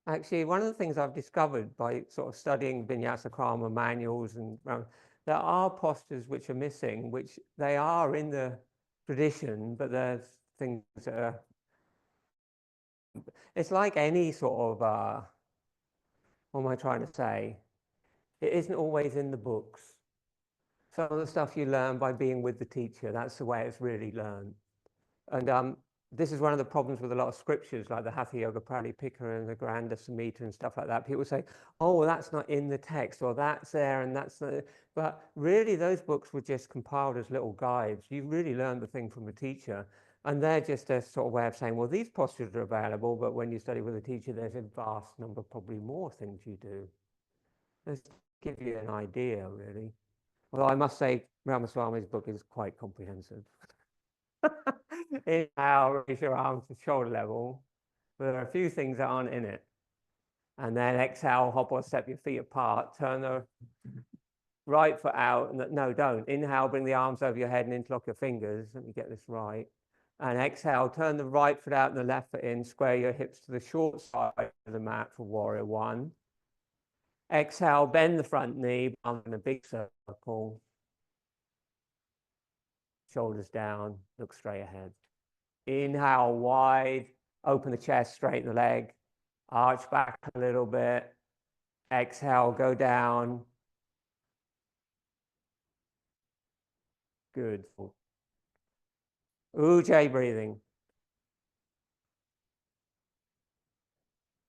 Actually, one of the things I've discovered by sort of studying Vinyasa Krama manuals and there are postures which are missing, which they are in the tradition, but there's things that are, it's like any sort of, what am I trying to say? It isn't always in the books. Some of the stuff you learn by being with the teacher, that's the way it's really learned. And this is one of the problems with a lot of scriptures, like the Hatha Yoga Pradipika and the Granda Samhita and stuff like that. People say, oh, well, that's not in the text, or that's there, and that's the... But really, those books were just compiled as little guides. You really learned the thing from the teacher. And they're just a sort of way of saying, well, these postures are available, but when you study with a teacher, there's a vast number, probably more things you do. Let's give you an idea, really. Although I must say, Ramaswami's book is quite comprehensive. Inhale, raise your arms to shoulder level. But there are a few things that aren't in it. And then exhale, hop or step your feet apart. Turn the right foot out. No, don't. Inhale, bring the arms over your head and interlock your fingers. Let me get this right. And exhale, turn the right foot out and the left foot in. Square your hips to the short side of the mat for warrior one. Exhale, bend the front knee, arm in a big circle. Shoulders down, look straight ahead. Inhale, wide, open the chest, straighten the leg, arch back a little bit. Exhale, go down. Good. Ujjayi breathing.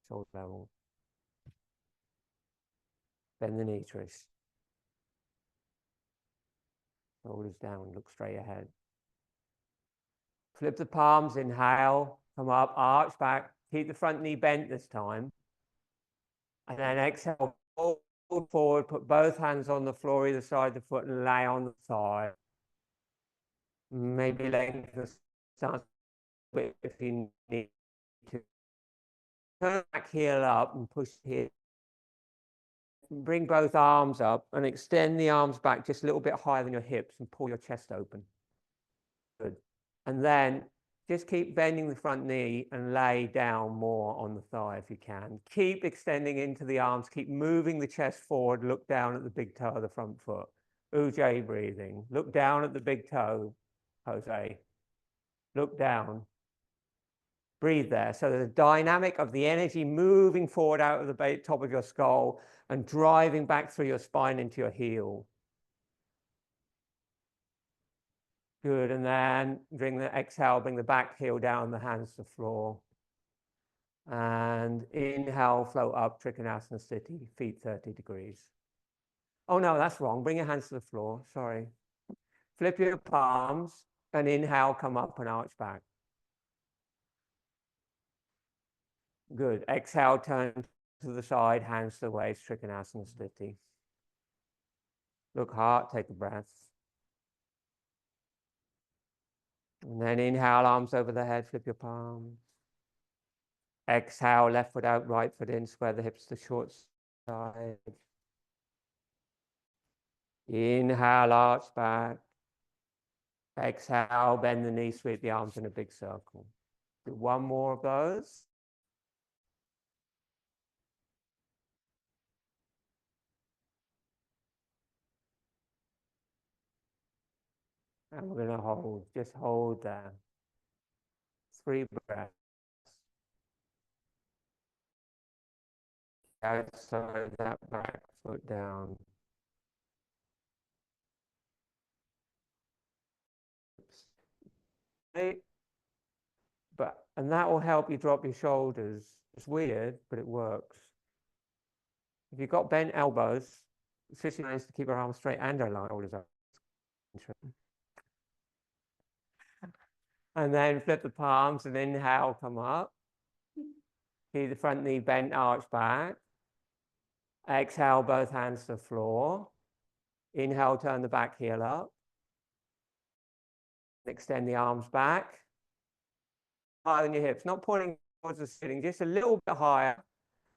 Shoulder level. Bend the knee, Trish. Shoulders down, look straight ahead. Flip the palms, inhale, come up, arch back, keep the front knee bent this time. And then exhale, fold forward, put both hands on the floor either side of the foot and lay on the thigh. Maybe lengthen the stance a bit if you need to. Turn back heel up and push here. Bring both arms up and extend the arms back just a little bit higher than your hips and pull your chest open. Good. And then just keep bending the front knee and lay down more on the thigh if you can. Keep extending into the arms. Keep moving the chest forward. Look down at the big toe of the front foot. Ujjayi breathing. Look down at the big toe, Jose. Look down. Breathe there. So the dynamic of the energy moving forward out of the top of your skull and driving back through your spine into your heel. Good. And then bring the exhale, bring the back heel down, the hands to the floor. And inhale, float up, Trikonasana Sthiti, feet 30 degrees. Oh, no, that's wrong. Bring your hands to the floor. Sorry. Flip your palms and inhale, come up and arch back. Good. Exhale, turn to the side, hands to the waist, Trikonasana Sthiti. Look hard, take a breath. And then inhale, arms over the head, flip your palms. Exhale, left foot out, right foot in, square the hips to the short side. Inhale, arch back. Exhale, bend the knees, sweep the arms in a big circle. Do one more of those. And we're going to hold, just hold there. 3 breaths. Outside that back foot down. And that will help you drop your shoulders. It's weird, but it works. If you've got bent elbows, it's really nice to keep our arms straight and our shoulders up. And then flip the palms and inhale, come up. Keep the front knee bent, arch back. Exhale, both hands to the floor. Inhale, turn the back heel up. Extend the arms back. Higher than your hips, not pointing towards the ceiling, just a little bit higher.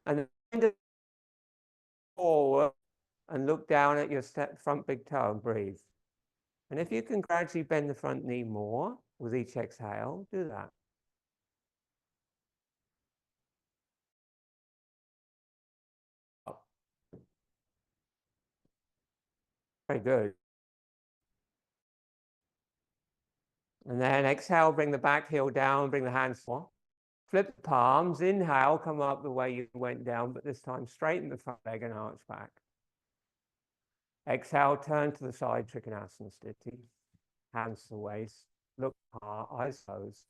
And then forward and look down at your front big toe and breathe. And if you can gradually bend the front knee more with each exhale, do that. Very good. And then exhale, bring the back heel down, bring the hands forward. Flip the palms, inhale, come up the way you went down, but this time straighten the front leg and arch back. Exhale, turn to the side, Trikonasana Sthiti. Hands to the waist, look hard, eyes closed.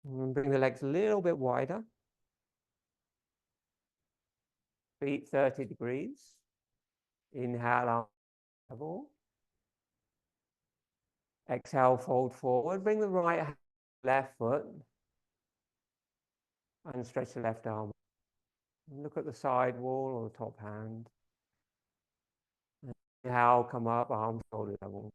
And bring the legs a little bit wider. Feet 30 degrees. Inhale, arm level. Exhale, fold forward. Bring the right hand, left foot. And stretch the left arm. Look at the side wall or the top hand. Inhale, come up, arms shoulder level.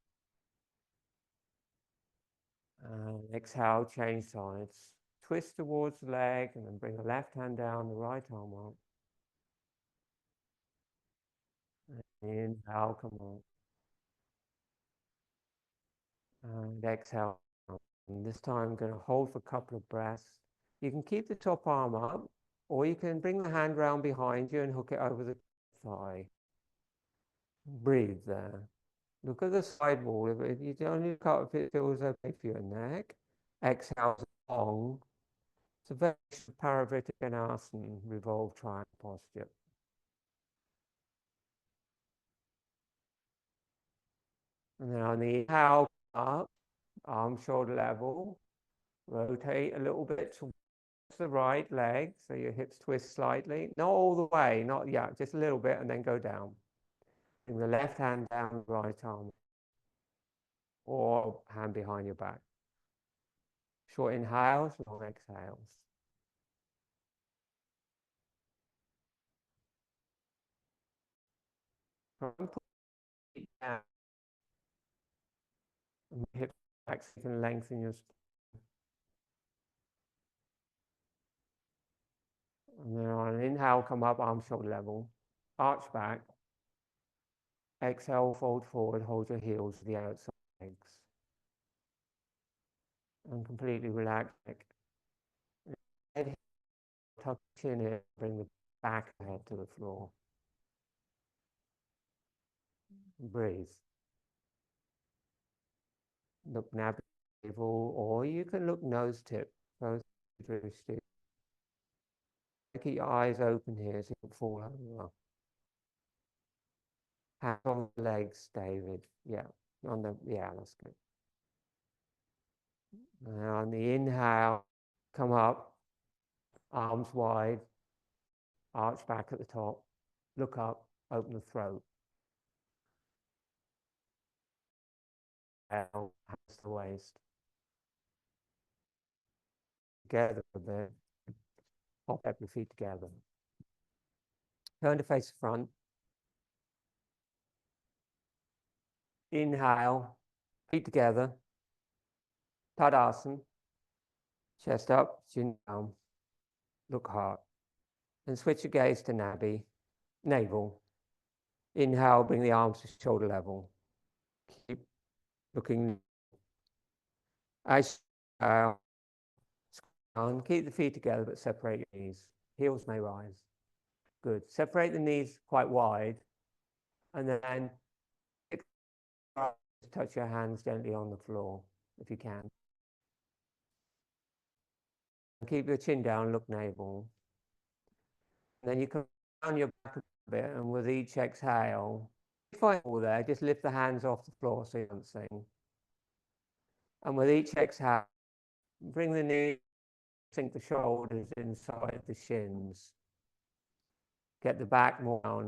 And exhale, change sides. Twist towards the leg and then bring the left hand down, the right arm up. And inhale, come up. And exhale. And this time I'm going to hold for a couple of breaths. You can keep the top arm up, or you can bring the hand round behind you and hook it over the thigh. Breathe there. Look at the side wall. If you don't look up, if it feels okay for your neck. Exhale long. It's a very Paravrittakanasana, revolved triangle posture. And then on the inhale, up, arm shoulder level. Rotate a little bit towards the right leg, so your hips twist slightly. Not all the way, not yet, just a little bit, and then go down. Bring the left hand down the right arm, or hand behind your back. Short inhales, long exhales. Put it down. And hip back so you can lengthen your spine. And then on an inhale, come up, arm shoulder level. Arch back. Exhale, fold forward, hold your heels to the outside legs. And completely relax. Head, tuck chin in, bring the back of the head to the floor. Breathe. Look navel, or you can look nose tip. Both keep your eyes open here so you can fall over. Hands on the legs, David. Yeah, that's good. Now on the inhale, come up, arms wide, arch back at the top, look up, open the throat. Hands to the waist. Together a bit. Pop up your feet together. Turn to face the front. Inhale, feet together. Tadasana. Chest up, chin down. Look hard. And switch your gaze to Nadi, navel. Inhale, bring the arms to shoulder level. Keep looking. Exhale. Keep the feet together, but separate your knees. Heels may rise. Good. Separate the knees quite wide. And then touch your hands gently on the floor, if you can. Keep your chin down, look navel. And then you come down your back a bit, and with each exhale, find all there, just lift the hands off the floor so you don't sing. And with each exhale, bring the knees, sink the shoulders inside the shins. Get the back more down.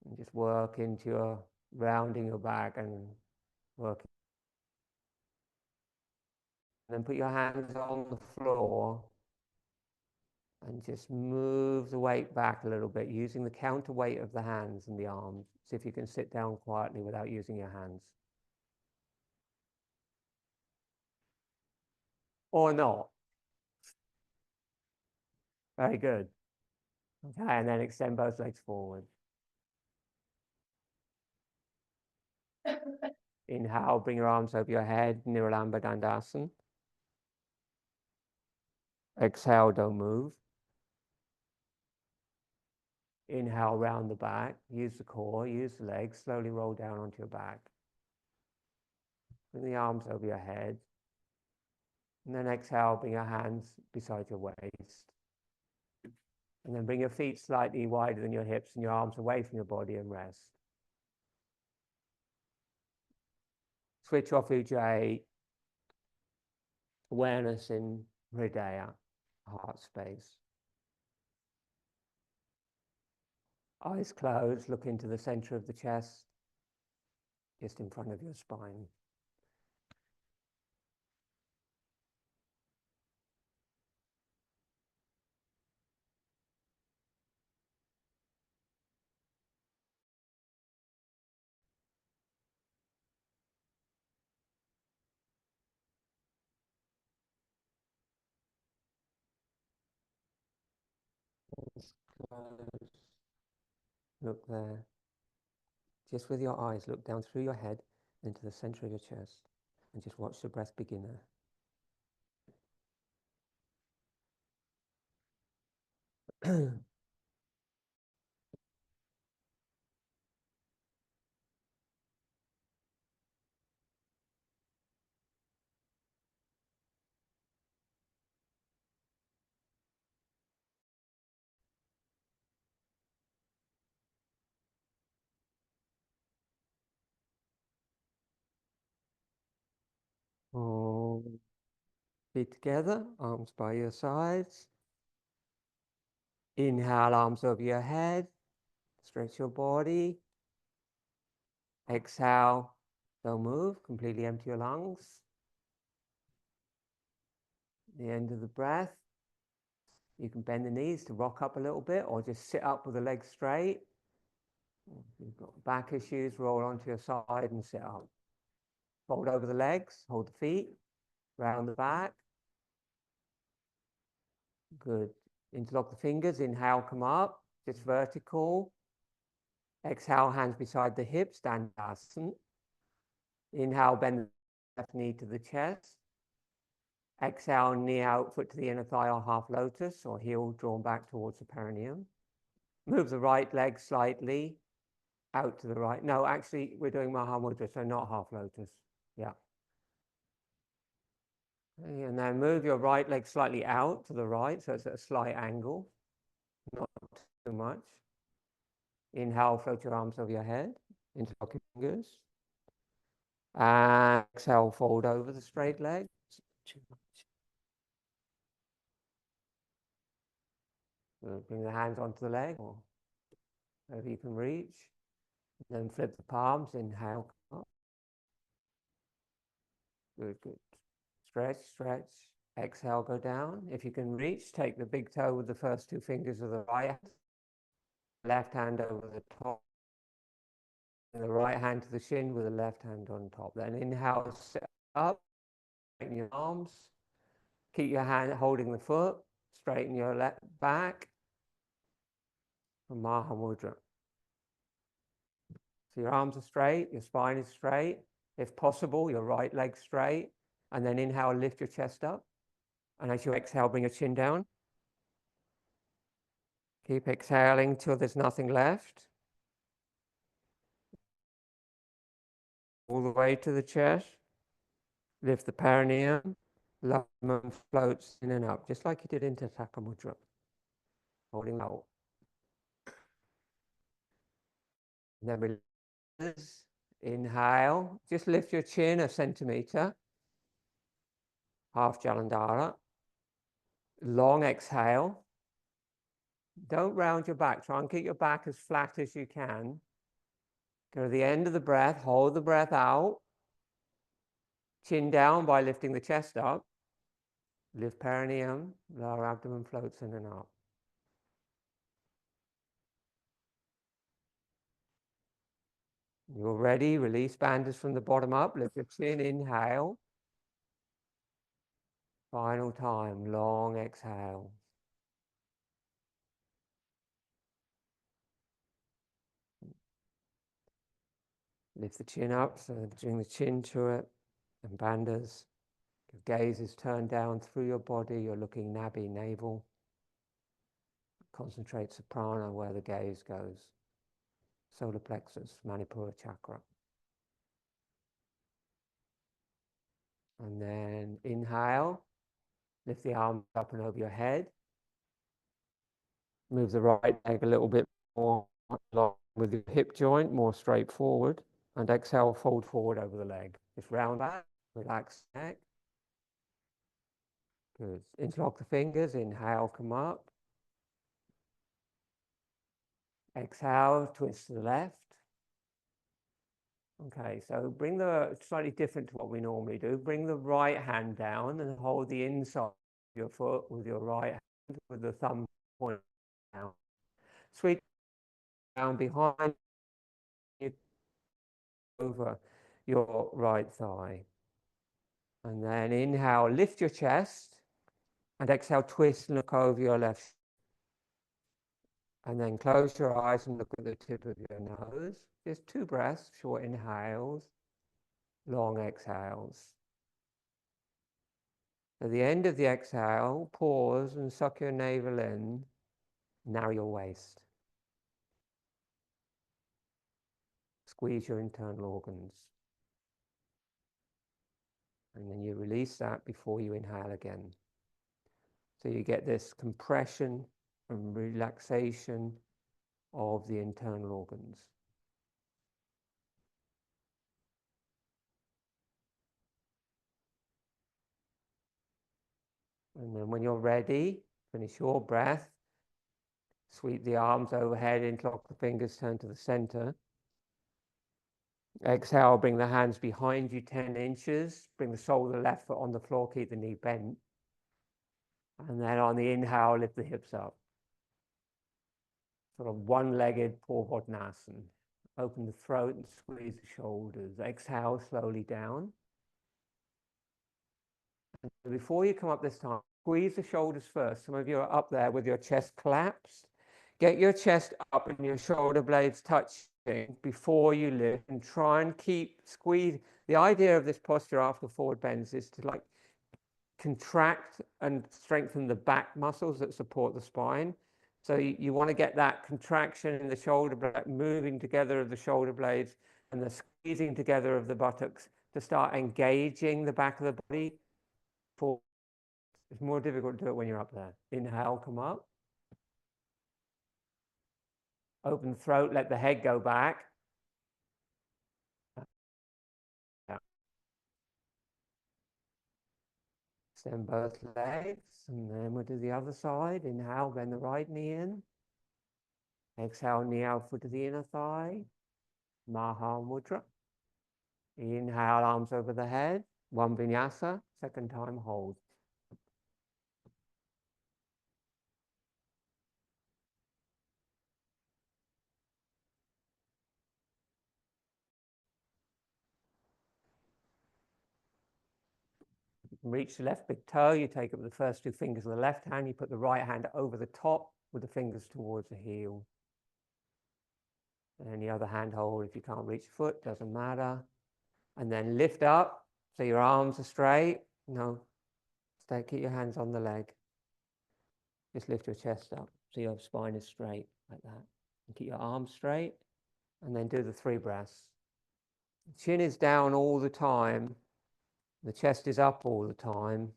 And just work into your rounding your back and working. And then put your hands on the floor and just move the weight back a little bit using the counterweight of the hands and the arms. See if you can sit down quietly without using your hands. Or not. Very good. Okay, and then extend both legs forward. Inhale, bring your arms over your head, Niralamba Dandasana. Exhale, don't move. Inhale round the back, use the core, use the legs, slowly roll down onto your back. Bring the arms over your head. And then exhale, bring your hands beside your waist. And then bring your feet slightly wider than your hips and your arms away from your body and rest. Switch off Ujjayi. Awareness in Hridaya, heart space. Eyes closed, look into the center of the chest, just in front of your spine. Closed. Look there. Just with your eyes, look down through your head into the center of your chest and just watch the breath begin there. Feet together, arms by your sides. Inhale, arms over your head. Stretch your body. Exhale, don't move, completely empty your lungs. The end of the breath. You can bend the knees to rock up a little bit or just sit up with the legs straight. If you've got back issues, roll onto your side and sit up. Fold over the legs, hold the feet, round the back. Good. Interlock the fingers, inhale, come up, just vertical. Exhale, hands beside the hips, Dandasana. Inhale, bend the left knee to the chest. Exhale, knee out, foot to the inner thigh or half lotus or heel drawn back towards the perineum. Move the right leg slightly out to the right. No, actually, we're doing Maha Mudra, so not half lotus. Yeah. Okay, and then move your right leg slightly out to the right, so it's at a slight angle, not too much. Inhale, float your arms over your head, interlock your fingers. And exhale, fold over the straight leg. Too much. Bring the hands onto the leg, or wherever you can reach. Then flip the palms, inhale, come up. Good, good. Stretch, stretch. Exhale, go down. If you can reach, take the big toe with the first two fingers of the right hand. Left hand over the top. And the right hand to the shin with the left hand on top. Then inhale, sit up. Straighten your arms. Keep your hand holding the foot. Straighten your left back. Maha Mudra. So your arms are straight, your spine is straight. If possible, your right leg straight. And then inhale, lift your chest up. And as you exhale, bring your chin down. Keep exhaling till there's nothing left. All the way to the chest. Lift the perineum. Lama floats in and up, just like you did in Tataka Mudra. Holding out. And then release. Inhale. Just lift your chin a centimeter. Half Jalandhara. Long exhale. Don't round your back. Try and keep your back as flat as you can. Go to the end of the breath. Hold the breath out. Chin down by lifting the chest up. Lift perineum. Lower abdomen floats in and up. You're ready. Release bandhas from the bottom up. Lift your chin. Inhale. Final time. Long exhale. Lift the chin up, so bring the chin to it, and bandhas. Your gaze is turned down through your body. You're looking nabi, navel. concentrates the prana where the gaze goes. Solar plexus, Manipura chakra. And then inhale, lift the arms up and over your head. Move the right leg a little bit more along with your hip joint, more straight forward. And exhale, fold forward over the leg. Just round back, relax the neck. Good. Interlock the fingers, inhale, come up. Exhale, twist to the left. Okay, so bring slightly different to what we normally do. Bring the right hand down and hold the inside of your foot with your right hand, with the thumb point down. Sweep down behind you over your right thigh. And then inhale, lift your chest, and exhale, twist and look over your left. And then close your eyes and look at the tip of your nose. Just 2 breaths, short inhales, long exhales. At the end of the exhale, pause and suck your navel in, narrow your waist. Squeeze your internal organs. And then you release that before you inhale again. So you get this compression and relaxation of the internal organs. And then when you're ready, finish your breath, sweep the arms overhead, interlock the fingers, turn to the center. Exhale, bring the hands behind you 10 inches, bring the sole of the left foot on the floor, keep the knee bent. And then on the inhale, lift the hips up. Sort of one-legged Purvodnasana. Open the throat and squeeze the shoulders. Exhale slowly down. And before you come up this time, squeeze the shoulders first. Some of you are up there with your chest collapsed. Get your chest up and your shoulder blades touching before you lift, and try and keep squeeze. The idea of this posture after forward bends is to like contract and strengthen the back muscles that support the spine. So you want to get that contraction in the shoulder blade, moving together of the shoulder blades and the squeezing together of the buttocks to start engaging the back of the body. It's more difficult to do it when you're up there. Inhale, come up. Open the throat, let the head go back. Extend both legs, and then we'll do the other side. Inhale, bend the right knee in. Exhale, knee out, foot to the inner thigh. Maha Mudra. Inhale, arms over the head. 1 vinyasa. Second time, hold. You can reach the left big toe. You take up the first 2 fingers of the left hand. You put the right hand over the top with the fingers towards the heel. And the other hand hold, if you can't reach the foot, doesn't matter. And then lift up, so your arms are straight. No, stay, keep your hands on the leg. Just lift your chest up, so your spine is straight, like that. And keep your arms straight, and then do the 3 breaths. The chin is down all the time. The chest is up all the time.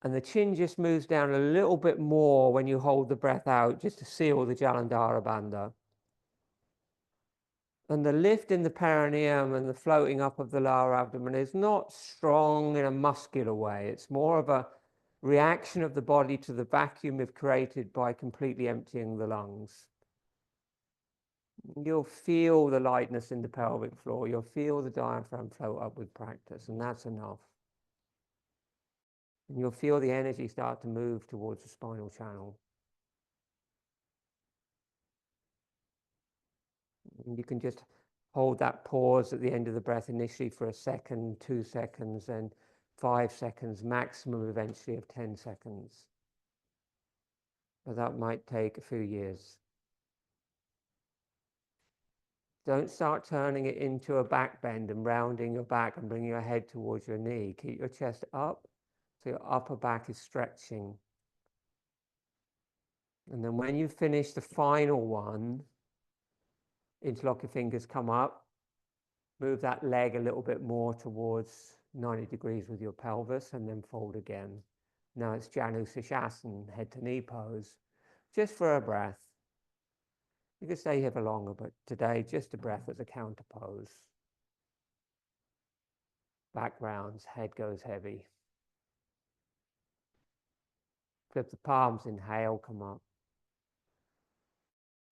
And the chin just moves down a little bit more when you hold the breath out, just to seal the Jalandhara Bandha. And the lift in the perineum and the floating up of the lower abdomen is not strong in a muscular way. It's more of a reaction of the body to the vacuum we've created by completely emptying the lungs. You'll feel the lightness in the pelvic floor. You'll feel the diaphragm float up with practice, and that's enough. And you'll feel the energy start to move towards the spinal channel. And you can just hold that pause at the end of the breath initially for 1 second, 2 seconds, and 5 seconds, maximum eventually of 10 seconds. But that might take a few years. Don't start turning it into a back bend and rounding your back and bringing your head towards your knee. Keep your chest up so your upper back is stretching. And then when you finish the final one, interlock your fingers, come up, move that leg a little bit more towards 90 degrees with your pelvis, and then fold again. Now it's Janusashasana, head to knee pose, just for a breath. You can stay here for longer, but today just a breath as a counter pose. Back rounds, head goes heavy. Flip the palms, inhale, come up.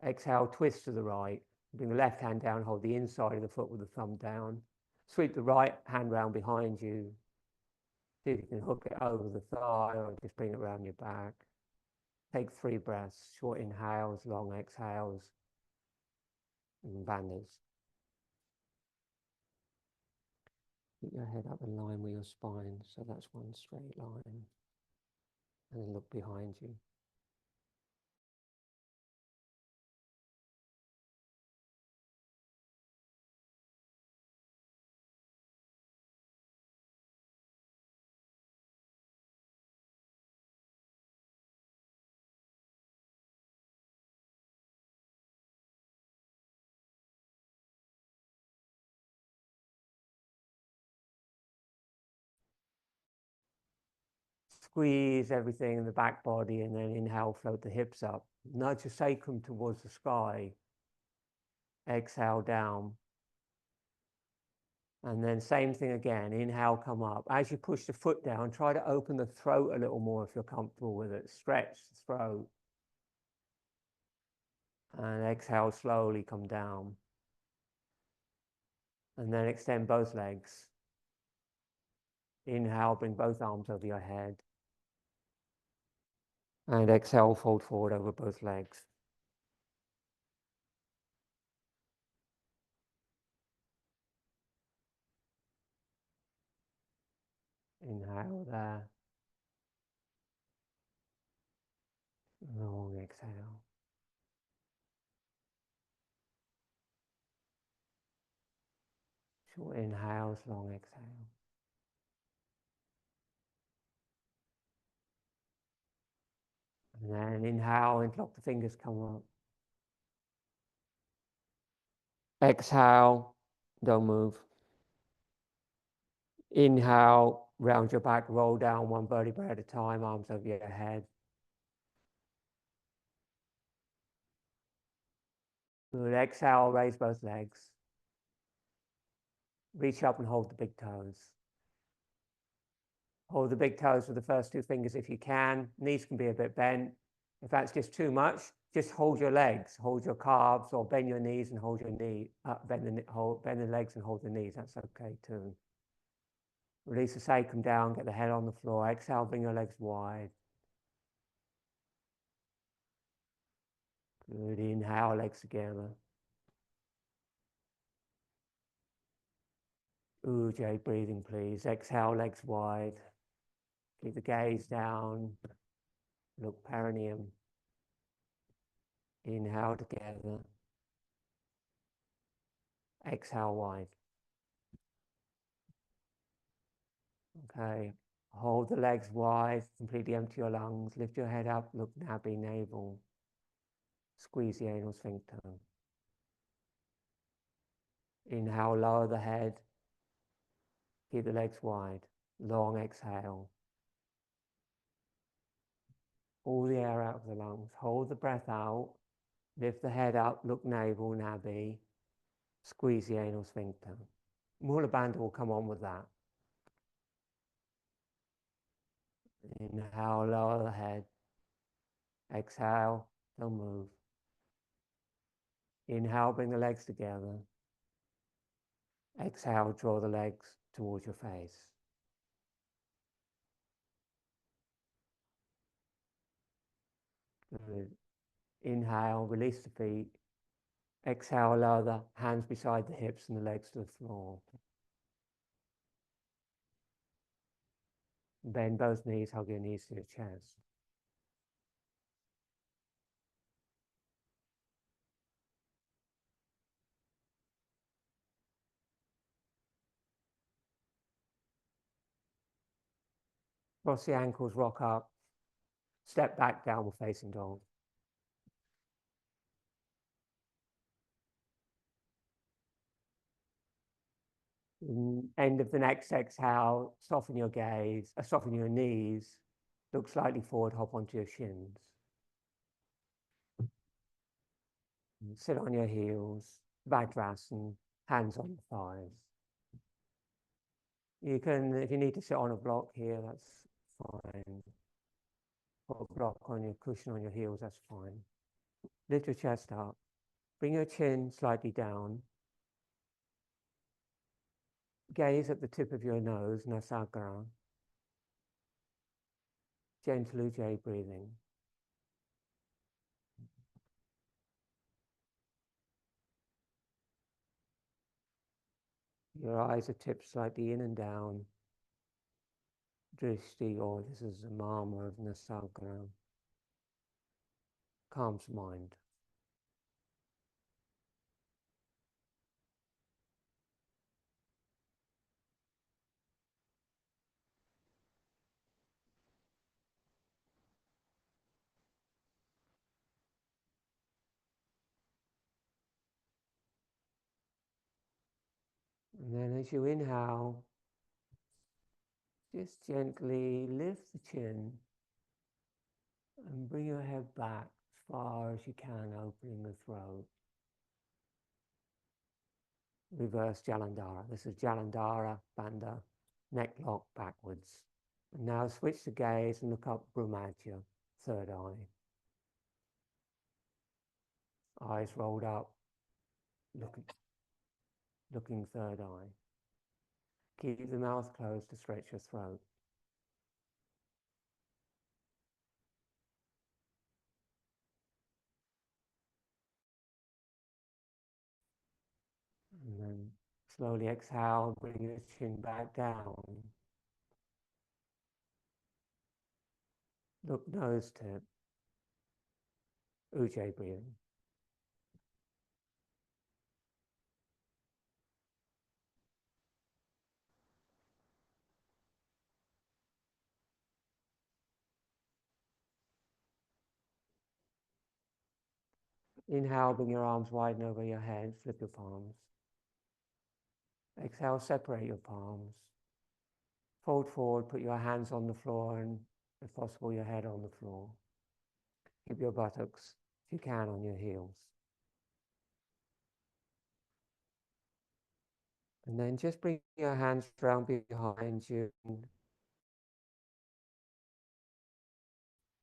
Exhale, twist to the right. Bring the left hand down, hold the inside of the foot with the thumb down. Sweep the right hand round behind you. See if you can hook it over the thigh or just bring it around your back. Take 3 breaths, short inhales, long exhales, and bandhas. Keep your head up in line with your spine, so that's one straight line. And then look behind you. Squeeze everything in the back body, and then inhale, float the hips up. Nudge your sacrum towards the sky. Exhale down. And then same thing again, inhale, come up. As you push the foot down, try to open the throat a little more if you're comfortable with it. Stretch the throat. And exhale, slowly come down. And then extend both legs. Inhale, bring both arms over your head. And exhale, fold forward over both legs. Inhale there. Long exhale. Short inhales, long exhale. And then inhale, interlock the fingers, come up. Exhale, don't move. Inhale, round your back, roll down one vertebra at a time, arms over your head. Good. Exhale, raise both legs. Reach up and hold the big toes. Hold the big toes with the first 2 fingers if you can. Knees can be a bit bent. If that's just too much, just hold your legs, hold your calves, or bend your knees and hold your knee. Bend the legs and hold the knees. That's okay too. Release the sacrum down, get the head on the floor. Exhale, bring your legs wide. Good. Inhale, legs together. Ujjayi breathing, please. Exhale, legs wide. Keep the gaze down. Look perineum. Inhale together. Exhale wide. Okay. Hold the legs wide. Completely empty your lungs. Lift your head up. Look Nadi, navel. Squeeze the anal sphincter. Inhale, lower the head. Keep the legs wide. Long exhale. All the air out of the lungs. Hold the breath out. Lift the head up. Look navel, Nadi. Squeeze the anal sphincter. Mula Bandha will come on with that. Inhale, lower the head. Exhale, don't move. Inhale, bring the legs together. Exhale, draw the legs towards your face. Good. Inhale, release the feet. Exhale, lower the hands beside the hips and the legs to the floor. Bend both knees, hug your knees to your chest. Cross the ankles, rock up. Step back, downward facing dog. End of the next exhale, soften your gaze, soften your knees, look slightly forward, hop onto your shins. Sit on your heels, Vajrasana, hands on the thighs. You can, if you need to sit on a block here, that's fine. Put a block on your cushion on your heels, that's fine. Lift your chest up. Bring your chin slightly down. Gaze at the tip of your nose, Nasagara. Gentle Ujjayi breathing. Your eyes are tipped slightly in and down. Drishti, or this is the Mama of Nasagara. Calms mind. And then as you inhale, just gently lift the chin and bring your head back as far as you can, opening the throat. Reverse Jalandhara. This is Jalandhara Bandha, neck lock backwards. And now switch the gaze and look up Brahmadya, third eye. Eyes rolled up, looking third eye. Keep the mouth closed to stretch your throat. And then slowly exhale, bring your chin back down. Look nose tip, Ujjayi breathing. Inhale, bring your arms widen over your head, flip your palms. Exhale, separate your palms. Fold forward, put your hands on the floor and, if possible, your head on the floor. Keep your buttocks, if you can, on your heels. And then just bring your hands round behind you.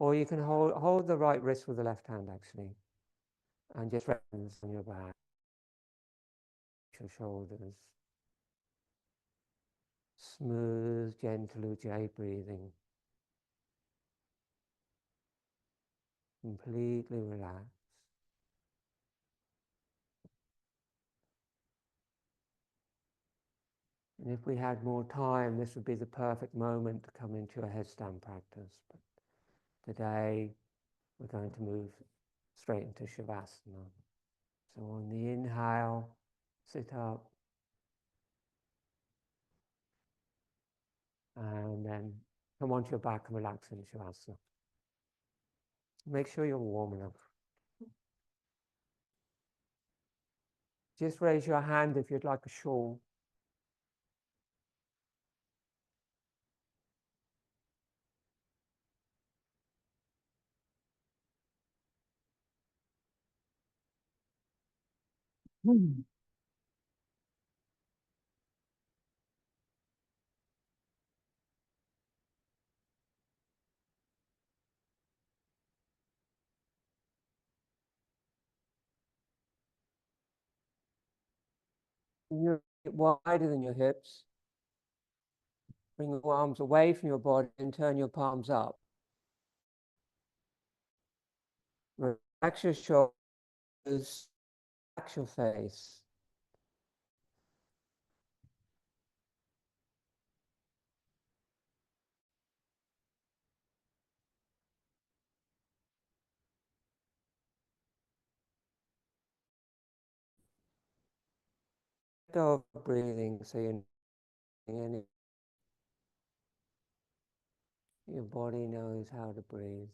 Or you can hold the right wrist with the left hand, actually. And just rest on your back, your shoulders. Smooth, gentle Ujjayi breathing. Completely relaxed. And if we had more time, this would be the perfect moment to come into a headstand practice. But today, we're going to move straight into Shavasana. So on the inhale, sit up. And then come onto your back and relax in Shavasana. Make sure you're warm enough. Just raise your hand if you'd like a shawl. You're wider than your hips. Bring your arms away from your body and turn your palms up. Relax your shoulders, relax your face. Let go of breathing so your body knows how to breathe.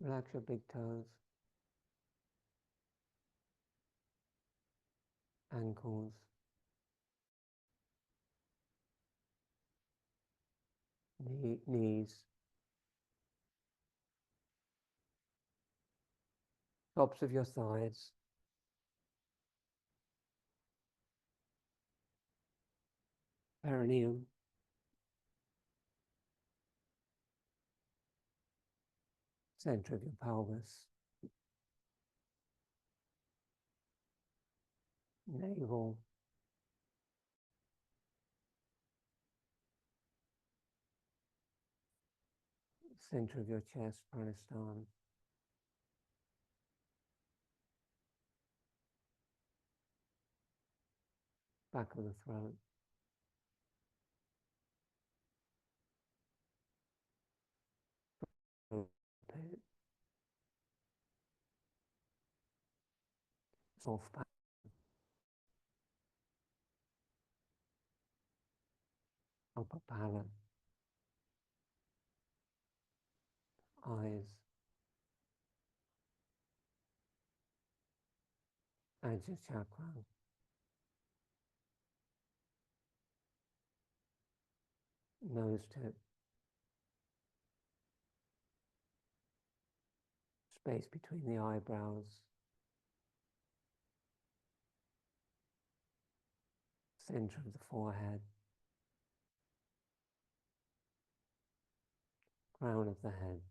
Relax your big toes, ankles, knees, tops of your thighs, perineum, center of your pelvis, navel, center of your chest, pranasthana, back of the throat, pit, soft back, upper palate, eyes, Ajna chakra, nose tip, space between the eyebrows, center of the forehead, crown of the head.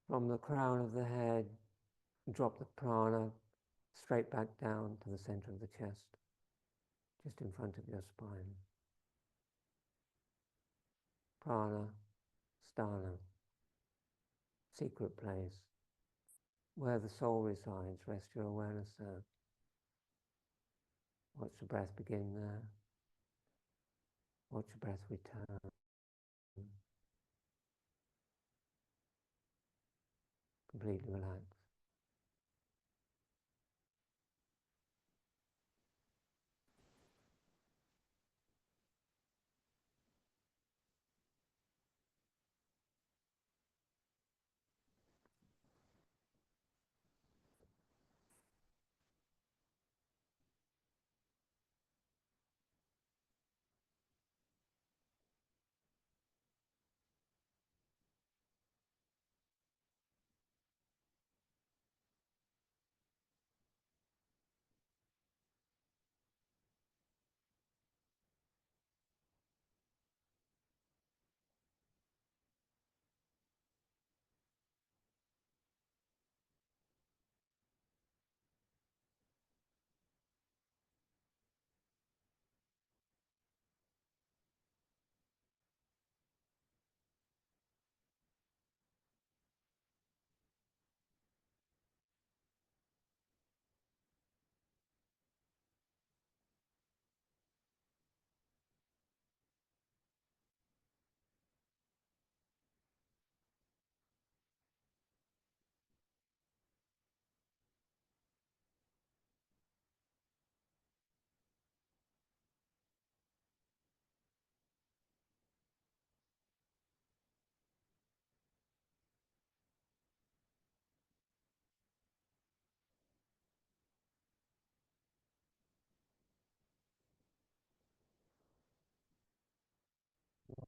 From the crown of the head, drop the prana straight back down to the center of the chest, just in front of your spine. Prana, sthana, secret place, where the soul resides. Rest your awareness there. Watch the breath begin there. Watch the breath return. Completely relaxed.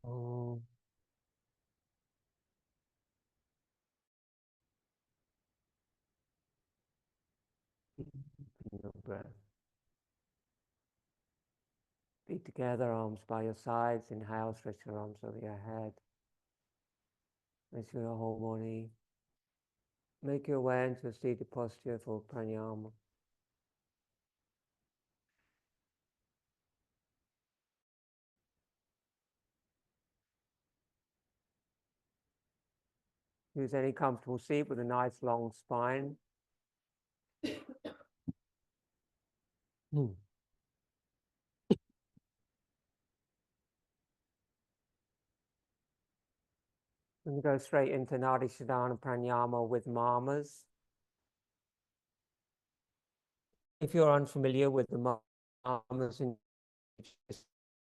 Oh, deepen your breath. Feet together, arms by your sides. Inhale, stretch your arms over your head. Rest your whole body. Make your way into a seated posture for pranayama. Use any comfortable seat with a nice long spine. And go straight into Nadi Shodhana Pranayama with mamas. If you're unfamiliar with the mamas and you just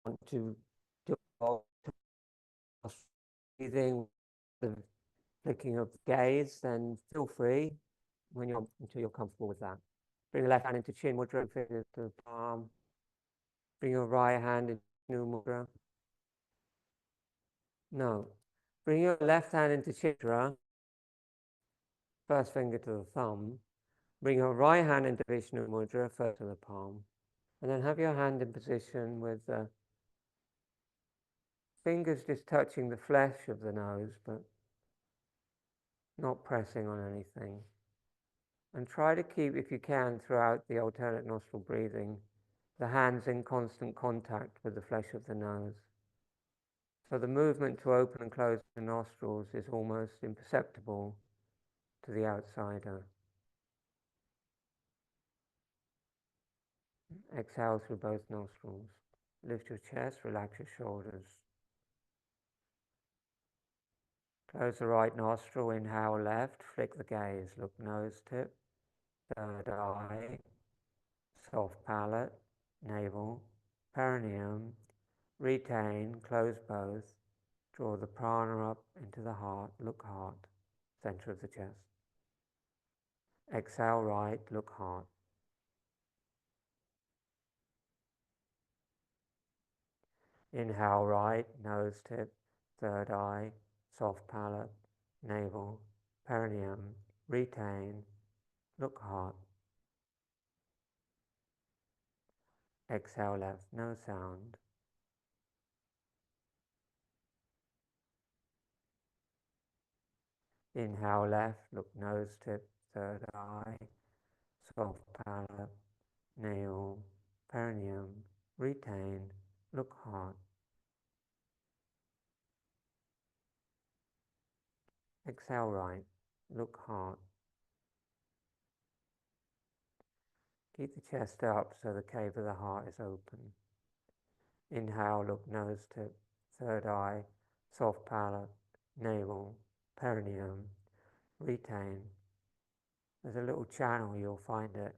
want to do breathing, the flicking of the gaze, then feel free until you're comfortable with that. Bring the left hand into chin mudra, fingers to the palm. Bring your right hand into Vishnu mudra. No. Bring your left hand into chin mudra, first finger to the thumb. Bring your right hand into Vishnu mudra, first to the palm. And then have your hand in position with the fingers just touching the flesh of the nose, but not pressing on anything. And try to keep, if you can, throughout the alternate nostril breathing, the hands in constant contact with the flesh of the nose. So the movement to open and close the nostrils is almost imperceptible to the outsider. Exhale through both nostrils. Lift your chest, relax your shoulders. Close the right nostril, inhale left, flick the gaze, look nose tip, third eye, soft palate, navel, perineum, retain, close both, draw the prana up into the heart, look heart, center of the chest. Exhale right, look heart. Inhale right, nose tip, third eye, soft palate, navel, perineum, retain, look heart. Exhale left, no sound. Inhale left, look nose tip, third eye, soft palate, navel, perineum, retain, look heart. Exhale right, look heart. Keep the chest up so the cave of the heart is open. Inhale, look nose tip, third eye, soft palate, navel, perineum, retain. There's a little channel, you'll find it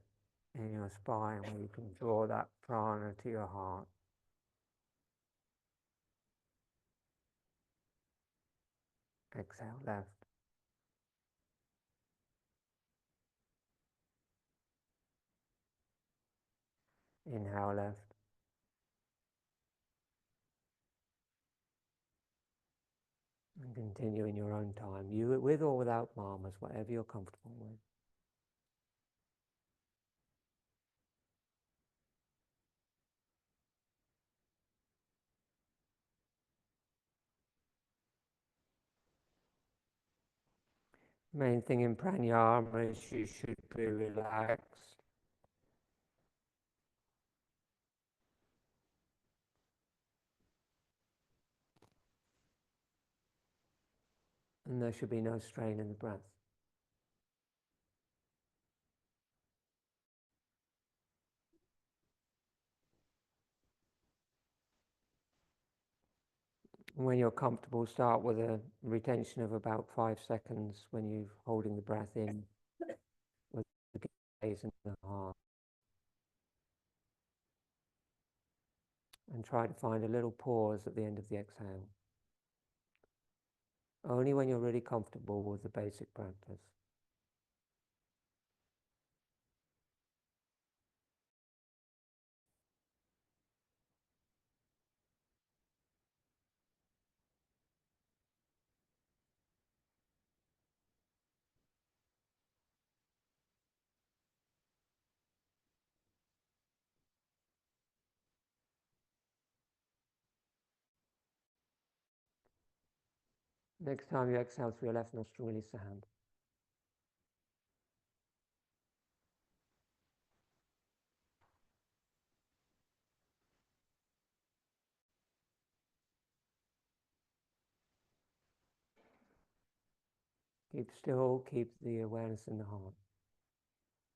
in your spine where you can draw that prana to your heart. Exhale left. Inhale left. And continue in your own time, you with or without mamas, whatever you're comfortable with. Main thing in pranayama is you should be relaxed. And there should be no strain in the breath. When you're comfortable, start with a retention of about 5 seconds when you're holding the breath in with the gaze and the heart. And try to find a little pause at the end of the exhale. Only when you're really comfortable with the basic practice. Next time you exhale through your left nostril, release the hand. Keep still, keep the awareness in the heart.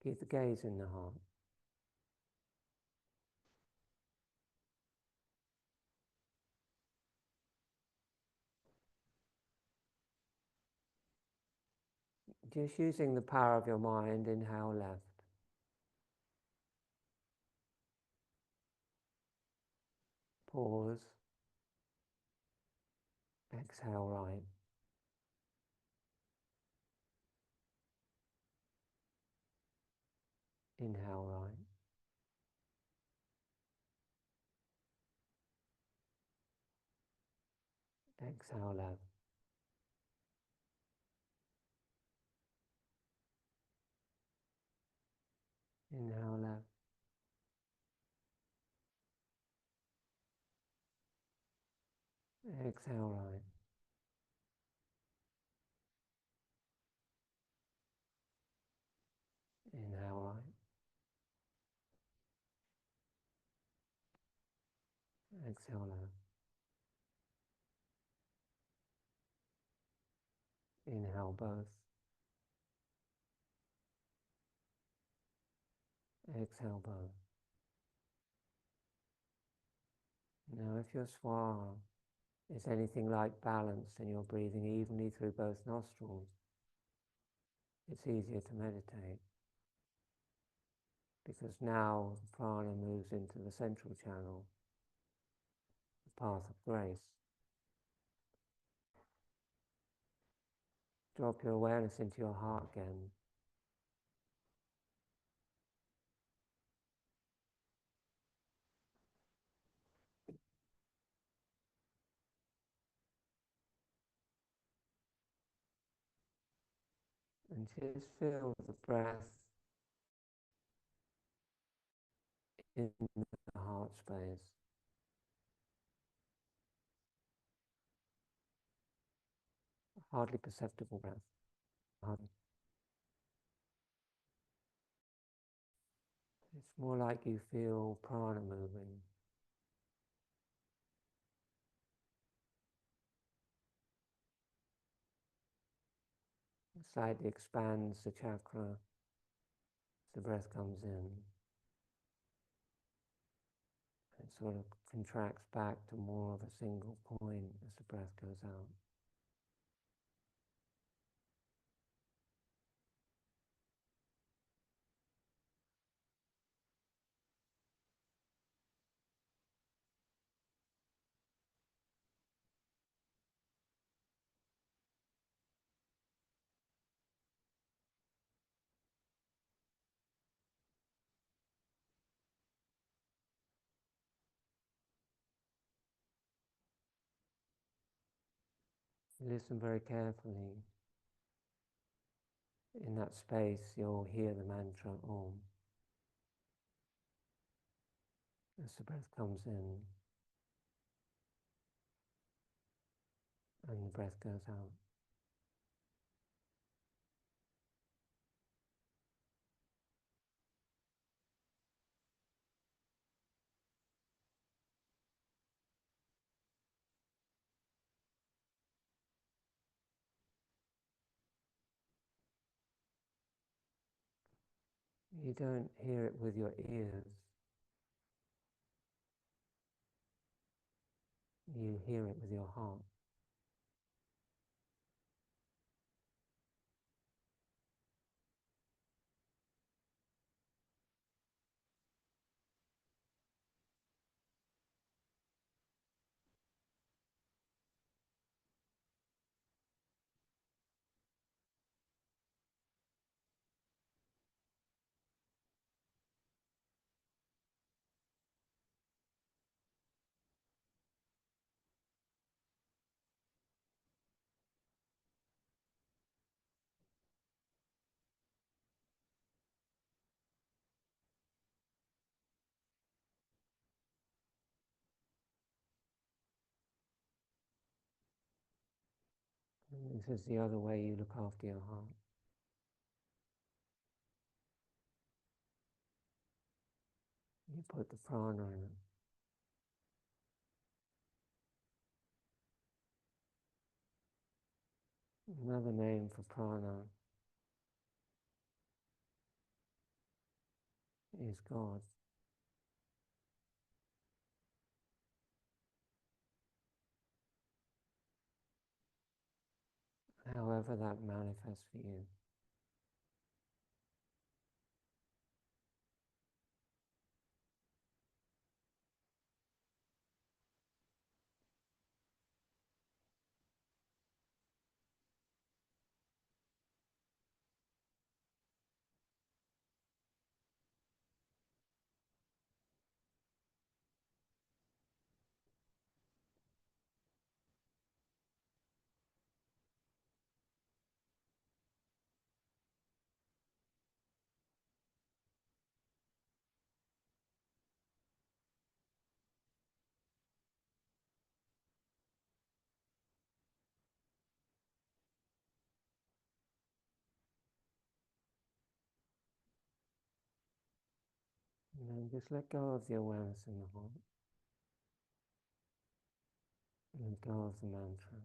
Keep the gaze in the heart. Just using the power of your mind, inhale left. Pause. Exhale right. Inhale right. Exhale left. Inhale left. Exhale right. Inhale right. Exhale left. Inhale both. Exhale both. Now if your swara is anything like balanced and you're breathing evenly through both nostrils, it's easier to meditate, because now the prana moves into the central channel, the path of grace. Drop your awareness into your heart again. And just feel the breath in the heart space. Hardly perceptible breath. It's more like you feel prana moving. It slightly expands the chakra as the breath comes in. It sort of contracts back to more of a single point as the breath goes out. Listen very carefully. In that space, you'll hear the mantra Om as the breath comes in and the breath goes out. You don't hear it with your ears. You hear it with your heart. And this is the other way you look after your heart. You put the prana in it. Another name for prana is God. However that manifests for you. And then just let go of the awareness in the heart. Let go of the mantra.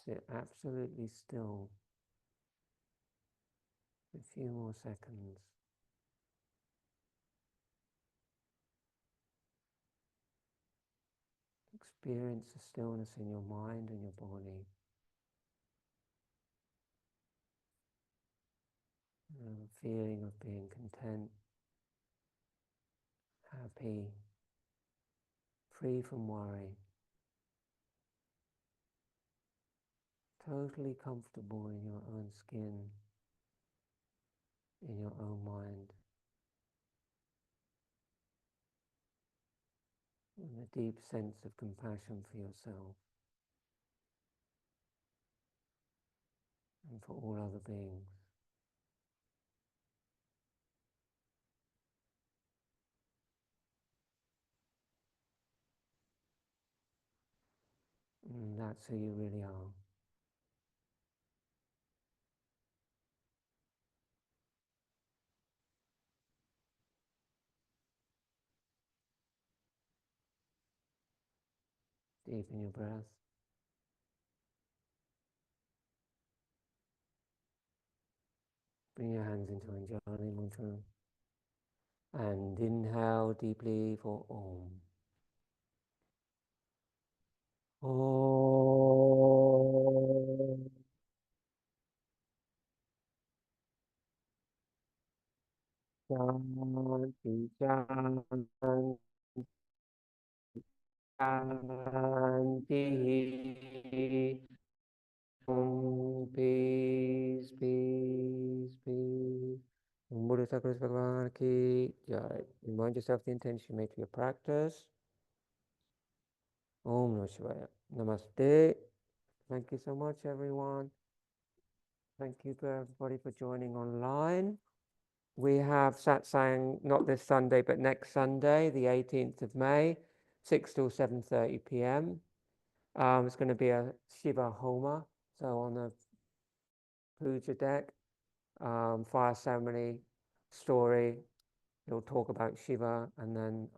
Sit absolutely still for a few more seconds. Experience the stillness in your mind and your body. A feeling of being content, happy, free from worry, totally comfortable in your own skin, in your own mind, and a deep sense of compassion for yourself and for all other beings. And that's who you really are. Deepen your breath. Bring your hands into Anjali Mudra. And inhale deeply for Om. Om. Shanti, Shanti, Shanti. Om, peace, peace, peace. Om Buddha Thakur's Bhagavan Ki Jai. Remind yourself the intention you made for your practice. Om Namah Shivaya. Namaste. Thank you so much, everyone. Thank you to everybody for joining online. We have satsang not this Sunday, but next Sunday, the 18th of May, 6 till 7:30 p.m. It's going to be a Shiva Homa, so on the puja deck, fire ceremony, story. He'll talk about Shiva, and then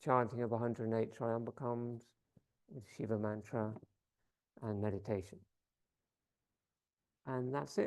chanting of 108 Triambakams with Shiva mantra and meditation. And that's it.